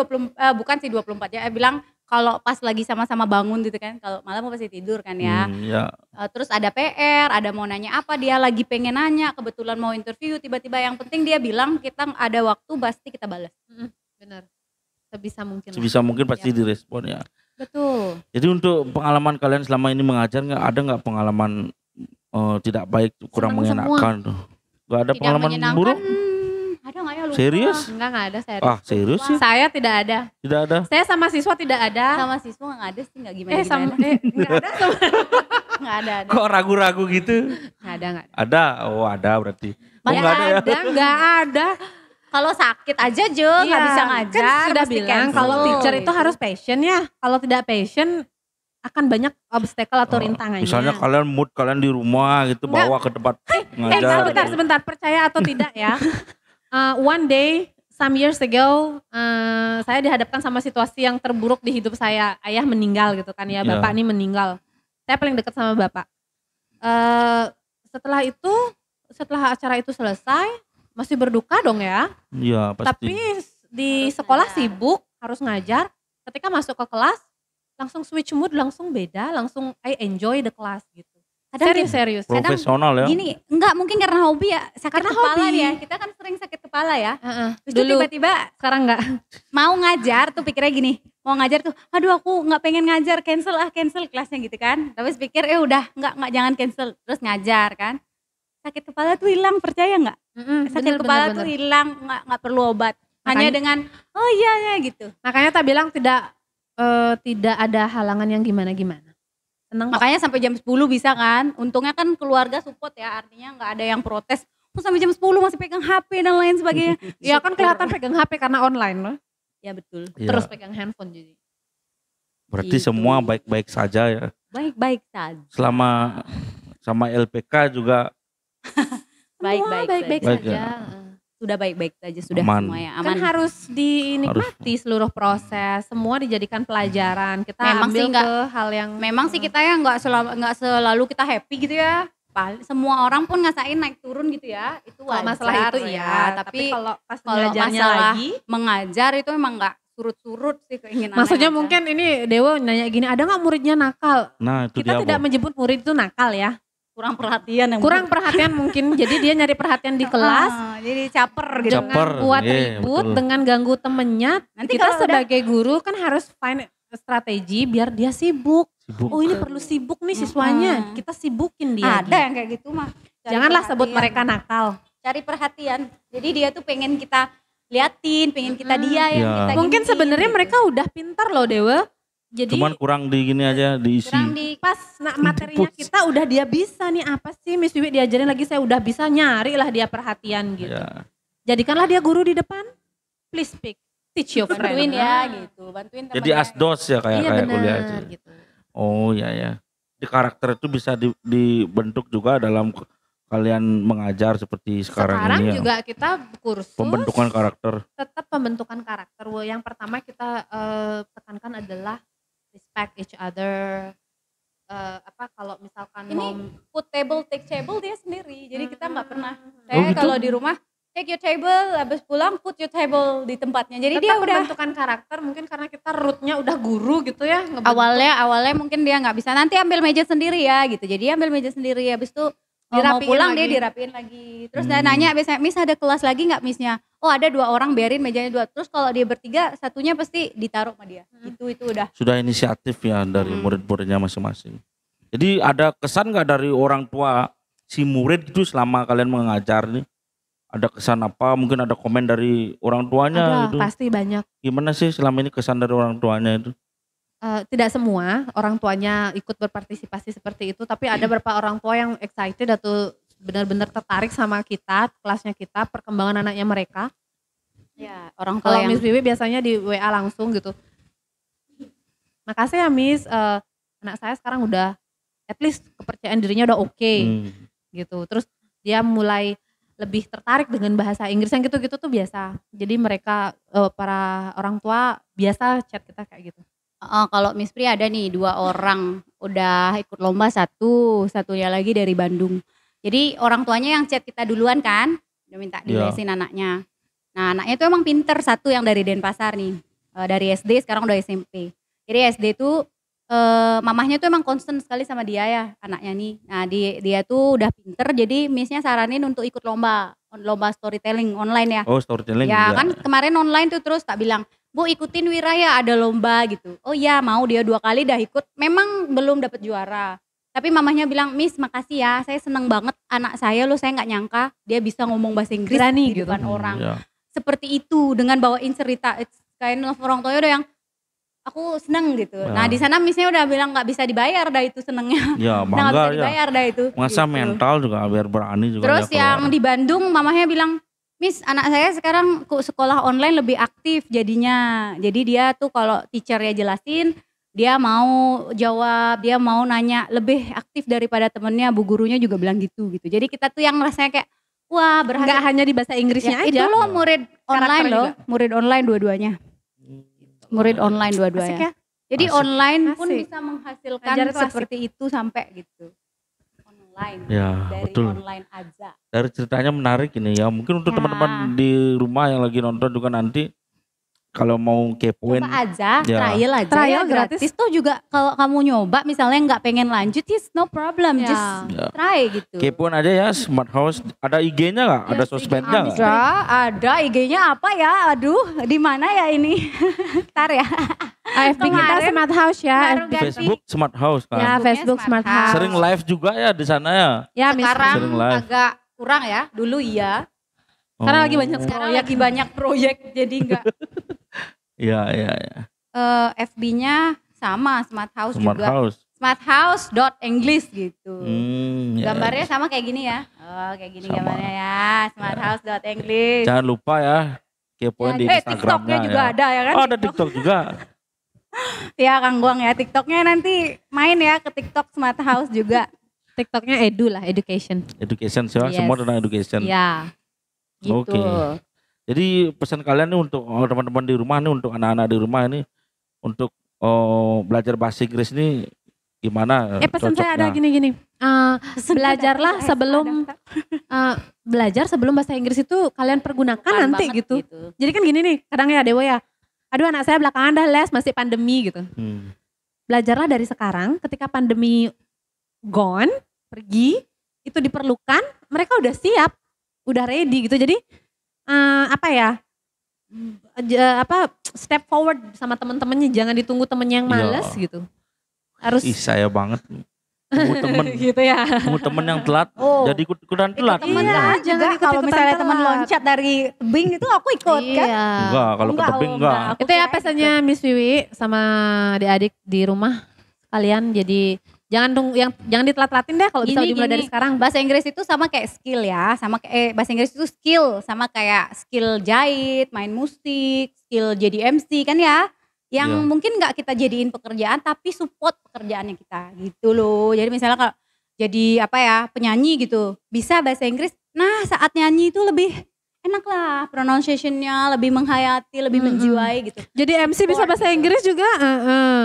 bukan sih 24 ya. Bilang kalau pas lagi sama-sama bangun gitu kan, kalau malam pasti tidur kan ya. Ya. Terus ada PR, ada mau nanya apa, dia lagi pengen nanya, kebetulan mau interview, tiba-tiba yang penting dia bilang kita ada waktu pasti kita balas. Benar. Sebisa mungkin. Sebisa mungkin pasti direspon ya. Betul. Jadi untuk pengalaman kalian selama ini mengajar ada nggak pengalaman tidak baik, kurang Senang mengenakan tuh? Gak ada Tidak pengalaman menyenangkan, buruk? ada nggak ya lupa. Serius? Enggak ada serius. Ah serius sih? Saya tidak ada. Tidak ada? Saya sama siswa tidak ada. Sama siswa nggak ada sih, nggak gimana Enggak ada sama. nggak ada. Kok ragu-ragu gitu? Enggak ada. Ada? Oh ada berarti. Oh Nggak nggak ada ya? Enggak ada. Kalau sakit aja Jo, nggak bisa ngajar. Kan sudah mesti bilang cancel kalau teacher itu gitu. harus passion ya. Kalau tidak passion akan banyak obstacle atau rintangannya. Misalnya kalian mood kalian di rumah gitu Enggak. bawa ke tempat ngajar. Sebentar, percaya atau tidak ya. One day, some years ago, saya dihadapkan sama situasi yang terburuk di hidup saya. Ayah meninggal gitu kan ya, bapak ini meninggal. Saya paling dekat sama bapak. Setelah acara itu selesai, masih berduka dong ya. Iya pasti. Tapi di sekolah sibuk, harus ngajar. Ketika masuk ke kelas, langsung switch mood, langsung beda, langsung I enjoy the class gitu. Serius. Profesional ya. Gini, enggak mungkin karena hobi ya, sakit Karena kepala hobi. ya. Kita kan sering sakit kepala ya. Terus tuh Dulu, tiba-tiba sekarang enggak. mau ngajar tuh pikirnya gini, mau ngajar tuh, aduh aku nggak pengen ngajar, cancel kelasnya gitu kan. Tapi pikir udah nggak jangan cancel, terus ngajar kan. Sakit kepala tuh hilang, percaya nggak? Sakit kepala tuh hilang, nggak perlu obat. Hanya dengan oh iya ya gitu. Makanya tak bilang tidak ada halangan yang gimana-gimana. Senang kok. Makanya sampai jam 10 bisa kan. Untungnya kan keluarga support ya, artinya nggak ada yang protes. Oh, sampai jam 10 masih pegang HP dan lain sebagainya. Ya kan kelihatan pegang HP karena online loh. Ya betul. Iya. Terus pegang handphone jadi. Berarti Gitu. semua baik-baik saja ya. Baik-baik saja. Selama sama LPK juga Baik-baik Baik saja. ya. Sudah baik-baik saja, sudah Aman. semua ya Kan aman. harus dinikmati seluruh proses, semua dijadikan pelajaran. Kita Memang ambil sih nggak- ke hal yang Memang sih kita ya nggak selalu kita happy gitu ya. Semua orang pun ngasain naik turun gitu ya. Itu kalau wajar masalah itu ya. iya, tapi kalau pas kalau belajarnya masalah lagi, mengajar itu emang nggak surut-surut sih keinginan. maksudnya mungkin ini Dewo nanya gini, ada nggak muridnya nakal? nah itu Kita dia tidak Bu. menyebut murid itu nakal ya. kurang perhatian yang Kurang perhatian mungkin, jadi dia nyari perhatian di kelas. jadi caper gitu. Dengan Caper, buat iya, ribut, betul. dengan ganggu temennya. Nanti Kita kalau udah- sebagai guru kan harus find strategi biar dia sibuk. Sibuk. Oh ini perlu sibuk nih siswanya, kita sibukin dia. Ada yang kayak gitu mah. Cari Janganlah sebut perhatian. mereka nakal. Cari perhatian. Jadi dia tuh pengen kita liatin, pengen kita dia yang Iya. kita Mungkin giniin sebenarnya gitu. mereka udah pintar loh Dewa. Jadi Cuman kurang di gini aja diisi. kurang di pas materinya kita udah dia bisa nih apa sih Miss Wiwi diajarin lagi saya udah bisa nyari lah dia perhatian gitu. Ya. Jadikanlah dia guru di depan. Please speak. Teach your friend. bantuin ya gitu, bantuin Jadi temannya. asdos ya kayak Iya kayak kuliah benar itu. gitu. Oh ya ya. Di karakter itu bisa dibentuk juga dalam kalian mengajar seperti sekarang, Sekarang ini ya. juga kita kursus Pembentukan karakter. tetap pembentukan karakter. Yang pertama kita tekankan adalah respect each other. Kalau misalkan Ini mau put table, take table dia sendiri. Jadi kita nggak pernah. Oh, Saya gitu? kalau di rumah take your table, habis pulang put your table di tempatnya. Jadi dia tetap udah pembentukan karakter mungkin karena kita rootnya udah guru gitu ya. awalnya mungkin dia nggak bisa. Nanti ambil meja sendiri ya gitu. Jadi ambil meja sendiri. Habis itu mau Dirapiin pulang lagi. dia dirapiin lagi. Terus dia nanya biasanya, Miss ada kelas lagi nggak Missnya? Oh ada 2 orang, biarin mejanya 2. Terus kalau dia bertiga, satunya pasti ditaruh sama dia. Itu udah. Sudah inisiatif ya dari murid-muridnya masing-masing. Jadi ada kesan nggak dari orang tua si murid itu selama kalian mengajar nih? Ada kesan apa? Mungkin ada komen dari orang tuanya Ada gitu. pasti banyak. Gimana sih selama ini kesan dari orang tuanya itu? Tidak semua orang tuanya ikut berpartisipasi seperti itu, tapi ada beberapa orang tua yang excited atau benar-benar tertarik sama kita, kelasnya kita, perkembangan anaknya mereka. Ya orang tua Kalau yang Miss Wiwi biasanya di WA langsung gitu. Makasih ya Miss, anak saya sekarang udah at least kepercayaan dirinya udah oke gitu. Terus dia mulai lebih tertarik dengan bahasa Inggris yang gitu-gitu tuh biasa. Jadi mereka para orang tua biasa chat kita kayak gitu. kalau Miss Pri ada nih 2 orang udah ikut lomba, satunya lagi dari Bandung. Jadi orang tuanya yang chat kita duluan kan, udah minta dilesin anaknya. Nah anaknya itu emang pinter, satu yang dari Denpasar nih, dari SD sekarang udah SMP. Jadi SD tuh mamahnya tuh emang concern sekali sama dia ya anaknya nih. Nah dia tuh udah pinter jadi Miss-nya saranin untuk ikut lomba storytelling online ya. Oh, storytelling Ya juga. kan kemarin online tuh terus tak bilang, Bu ikutin Wira ya ada lomba gitu. Oh iya mau, dia 2 kali dah ikut, memang belum dapet juara. Tapi mamahnya bilang, Miss makasih ya, saya seneng banget anak saya loh, saya nggak nyangka dia bisa ngomong bahasa Inggris Berani di gitu. depan orang. Ya. Seperti itu dengan bawain cerita, it's kind of orang tuanya udah yang aku seneng gitu. Ya. Nah di sana Miss-nya udah bilang nggak bisa dibayar dah itu senengnya. Ya, Udah nggak bisa bangga ya. dibayar dah itu. Masa gitu. mental juga biar berani juga Terus dia yang keluar. di Bandung mamahnya bilang, Miss anak saya sekarang sekolah online lebih aktif jadinya. Jadi dia tuh kalau teachernya jelasin, dia mau jawab, dia mau nanya lebih aktif daripada temennya. Bu gurunya juga bilang gitu. Jadi kita tuh yang rasanya kayak, wah berhasil. Enggak hanya di bahasa Inggrisnya Ya, itu aja. loh murid online Karakter loh, juga. murid online dua-duanya. Murid online Asik dua-duanya. ya. Jadi Asik. online pun Asik. bisa menghasilkan Ngajar tuh asik. seperti itu sampai gitu. Online. Ya, Dari betul. online aja. Dari ceritanya menarik ini ya. Mungkin untuk Ya. teman-teman di rumah yang lagi nonton juga nanti kalau mau kepoin. Coba aja, Ya. trial aja Trial ya, gratis. gratis. Tuh juga kalau kamu nyoba misalnya nggak pengen lanjut, yes no problem, Ya. just Ya. try gitu. Kepoin aja ya Smart House. Ada IG-nya nggak? Ada sosmednya nggak? Ada IG-nya apa ya? Aduh, di mana ya ini? Ntar ya. FB kita Kemarin Smart House ya. baru FB. ganti. Facebook Smart House kan. Ya, Facebooknya Facebook Smart Smart House. Sering live juga ya di sana ya. Ya, Miss. Sekarang Sering live. agak kurang ya, dulu iya. Karena lagi banyak Sekarang proyek. lagi banyak proyek jadi enggak. Iya, iya, iya. FB-nya sama Smart House Smart juga. House. Smarthouse.english gitu. Ya, Gambarnya ya. sama kayak gini ya. Oh, kayak gini Sama. gambarnya ya. Smarthouse.english. Jangan lupa ya kepoin di TikToknya Instagramnya juga ya. ada ya kan? Oh, ada TikTok juga. Ya Kang Guang ya, TikToknya nanti main ya ke TikTok Smart House juga. TikToknya edu lah, education. Education sih, Yes. semua tentang education. Ya, gitu. Oke. Jadi pesan kalian nih untuk teman-teman di rumah nih, untuk anak-anak di rumah ini, untuk belajar bahasa Inggris ini gimana? Pesan saya ada cocoknya? gini-gini. Belajarlah sebelum belajar sebelum bahasa Inggris itu kalian pergunakan Pelan nanti banget gitu. Jadi kan gini nih, kadang ya Dewa ya. Aduh anak saya belakangan dah les masih pandemi gitu. Belajarlah dari sekarang, ketika pandemi gone, pergi, itu diperlukan, mereka udah siap, udah ready gitu. Jadi step forward sama temen-temennya, jangan ditunggu temen yang males gitu. Harus Ih, saya banget. Tunggu temen, gitu ya. tunggu temen yang telat, Oh. jadi ikut-ikutan telat. Temen Iya, kan jangan juga ikut-ikutan kalau misalnya teman telat. loncat dari tebing itu aku ikut kan. Iya. Enggak, kalau ke tebing enggak. Aku Itu ya kirain pesannya Miss Wiwi sama adik-adik di rumah kalian. Jadi jangan ditelat-telatin deh kalau bisa dimulai dari sekarang. Bahasa Inggris itu sama kayak skill ya, sama kayak bahasa Inggris itu skill, sama kayak skill jahit, main musik, skill jadi MC kan ya. Yang Iya. mungkin nggak kita jadiin pekerjaan tapi support pekerjaannya kita gitu loh. Jadi misalnya kalau jadi penyanyi gitu, bisa bahasa Inggris. Nah, saat nyanyi itu lebih enak lah, pronunciation-nya lebih menghayati, lebih menjiwai gitu. Jadi MC bisa Support bahasa gitu. Inggris juga.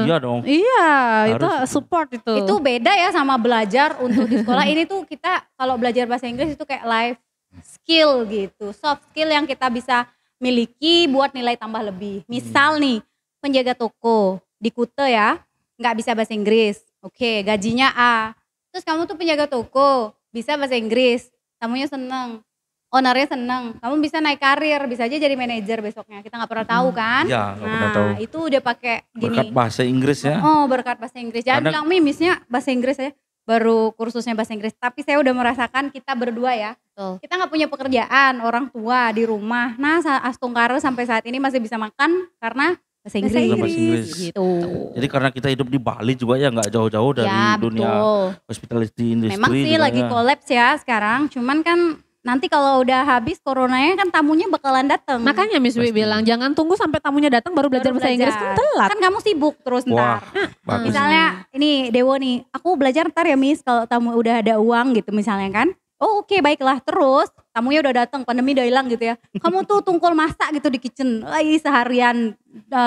Iya dong. Iya, itu Harus. support itu. Itu beda ya sama belajar untuk di sekolah. Ini tuh kita kalau belajar bahasa Inggris itu kayak life skill gitu. Soft skill yang kita bisa miliki buat nilai tambah lebih. Misal nih, penjaga toko di Kute ya, nggak bisa bahasa Inggris. Oke, gajinya A. Terus kamu tuh penjaga toko, bisa bahasa Inggris. Tamunya seneng, ownernya seneng. Kamu bisa naik karir, bisa aja jadi manajer besoknya. Kita nggak pernah tahu kan? Iya, nggak pernah tahu. Itu udah pakai gini. Berkat bahasa Inggris ya. Oh, berkat bahasa Inggris. Jangan Karena- bilang mimisnya bahasa Inggris ya. Baru kursusnya bahasa Inggris. Tapi saya udah merasakan kita berdua ya. Betul. Kita nggak punya pekerjaan, orang tua di rumah. Nah, Astungkara sampai saat ini masih bisa makan karena bahasa Inggris. Bahasa Inggris. Gitu. Jadi karena kita hidup di Bali juga ya, nggak jauh-jauh dari Ya, dunia betul. hospitality industry. Memang sih juga lagi ya. kolaps ya sekarang. Cuman kan nanti kalau udah habis coronanya kan tamunya bakalan datang. Makanya Miss Wiwi Pasti. bilang jangan tunggu sampai tamunya datang baru belajar bahasa Inggris, kan telat. Kan kamu sibuk terus Wah, ntar. bagus. Misalnya ini Dewo nih, aku belajar ntar ya Miss kalau tamu udah ada uang gitu misalnya kan. Oh oke, baiklah, terus tamunya udah datang, pandemi udah hilang gitu ya. Kamu tuh tungkol masak gitu di kitchen, lagi seharian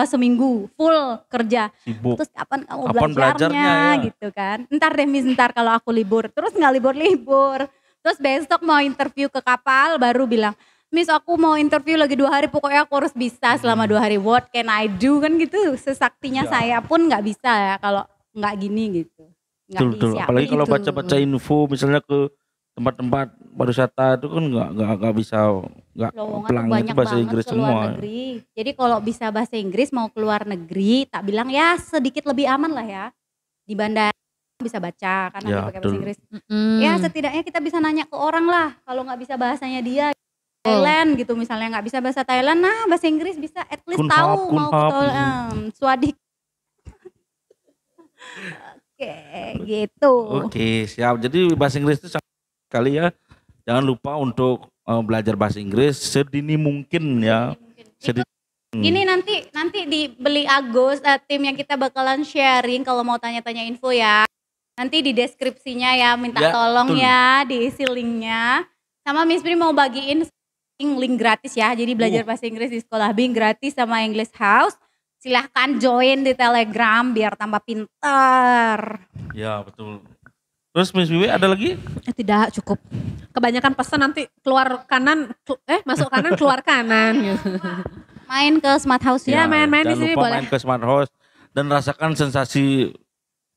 seminggu full kerja. Sibuk. Terus kapan kamu Kapan belajarnya belajarnya ya? gitu kan. Ntar deh Miss, ntar kalau aku libur. Terus nggak libur-libur. Terus besok mau interview ke kapal baru bilang, Miss aku mau interview lagi 2 hari, pokoknya aku harus bisa selama 2 hari. What can I do kan gitu. Sesaktinya saya pun nggak bisa ya kalau nggak gini gitu. Nggak Betul. disiapin Apalagi kalau itu. baca-baca info misalnya ke tempat-tempat pariwisata itu kan nggak bisa, nggak Lowongan tuh pelangnya itu banyak bahasa banget Inggris ke luar semua. negeri. Jadi kalau bisa bahasa Inggris mau keluar negeri, tak bilang ya sedikit lebih aman lah ya. Di bandara bisa baca karena Ya, dia pakai bahasa betul. Inggris. Mm-mm. Ya setidaknya kita bisa nanya ke orang lah. Kalau nggak bisa bahasanya dia, Thailand gitu misalnya nggak bisa bahasa Thailand, nah bahasa Inggris bisa at least Kun tahu hap, kun mau ke hap. Swadik. Oke, gitu. Oke, siap. Jadi bahasa Inggris itu sekali ya. Jangan lupa untuk belajar bahasa Inggris sedini mungkin ya. Sedini. Gini nanti dibeli Agus, tim yang kita bakalan sharing kalau mau tanya-tanya info ya. Nanti di deskripsinya ya minta Ya, tolong betul. ya diisi linknya. Sama Miss Pri mau bagiin link gratis ya. Jadi belajar bahasa Inggris di Sekolah Bing gratis sama English House. Silahkan join di Telegram biar tambah pinter. Ya, betul. Terus Miss Wiwi ada lagi? Tidak cukup. Kebanyakan pesan nanti keluar kanan, masuk kanan keluar kanan gitu. Main ke Smart House Ya, main-main di jangan sini lupa boleh. main ke Smart House dan rasakan sensasi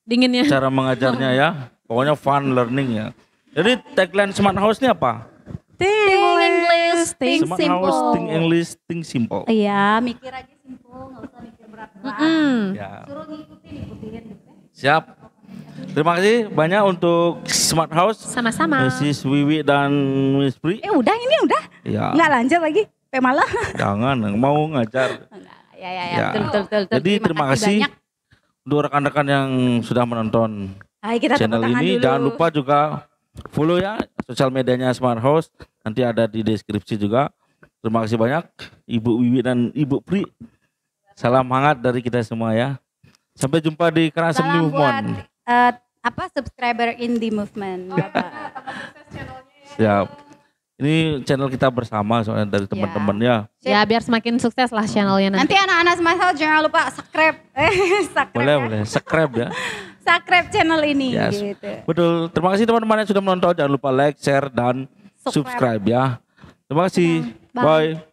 Dinginnya. cara mengajarnya ya. Pokoknya fun learning ya. Jadi tagline Smart House ini apa? Think English, think Smart simple. House, think English, think simple. Iya, mikir aja simple, nggak usah mikir berat-berat. Ya, Suruh ngikutin gitu. siap. Terima kasih banyak untuk Smart House, Sama-sama. Mrs. Wiwi dan Miss Pri. Udah ini udah. Ya, Nggak lanjut lagi. Malah. jangan mau ngajar. Ya, Ya. betul. Jadi terima kasih banyak. untuk rekan-rekan yang sudah menonton Hai, kita tepuk channel tangan ini. dulu. Jangan lupa juga follow ya sosial medianya Smart House. Nanti ada di deskripsi juga. Terima kasih banyak Ibu Wiwi dan Ibu Pri. Salam hangat dari kita semua ya. Sampai jumpa di Karangasem Salam buat Movement. subscriber Indie Movement. Bapak. Siap. Ini channel kita bersama soalnya dari teman-teman ya. Ya biar semakin sukses lah channelnya Nanti nanti. anak-anak Smart House jangan lupa subscribe. Boleh. Subscribe ya. Subscribe channel ini Yes. gitu. Betul. Terima kasih teman-teman yang sudah menonton. Jangan lupa like, share, dan Subscribe. subscribe ya. Terima kasih. Bye. Bye.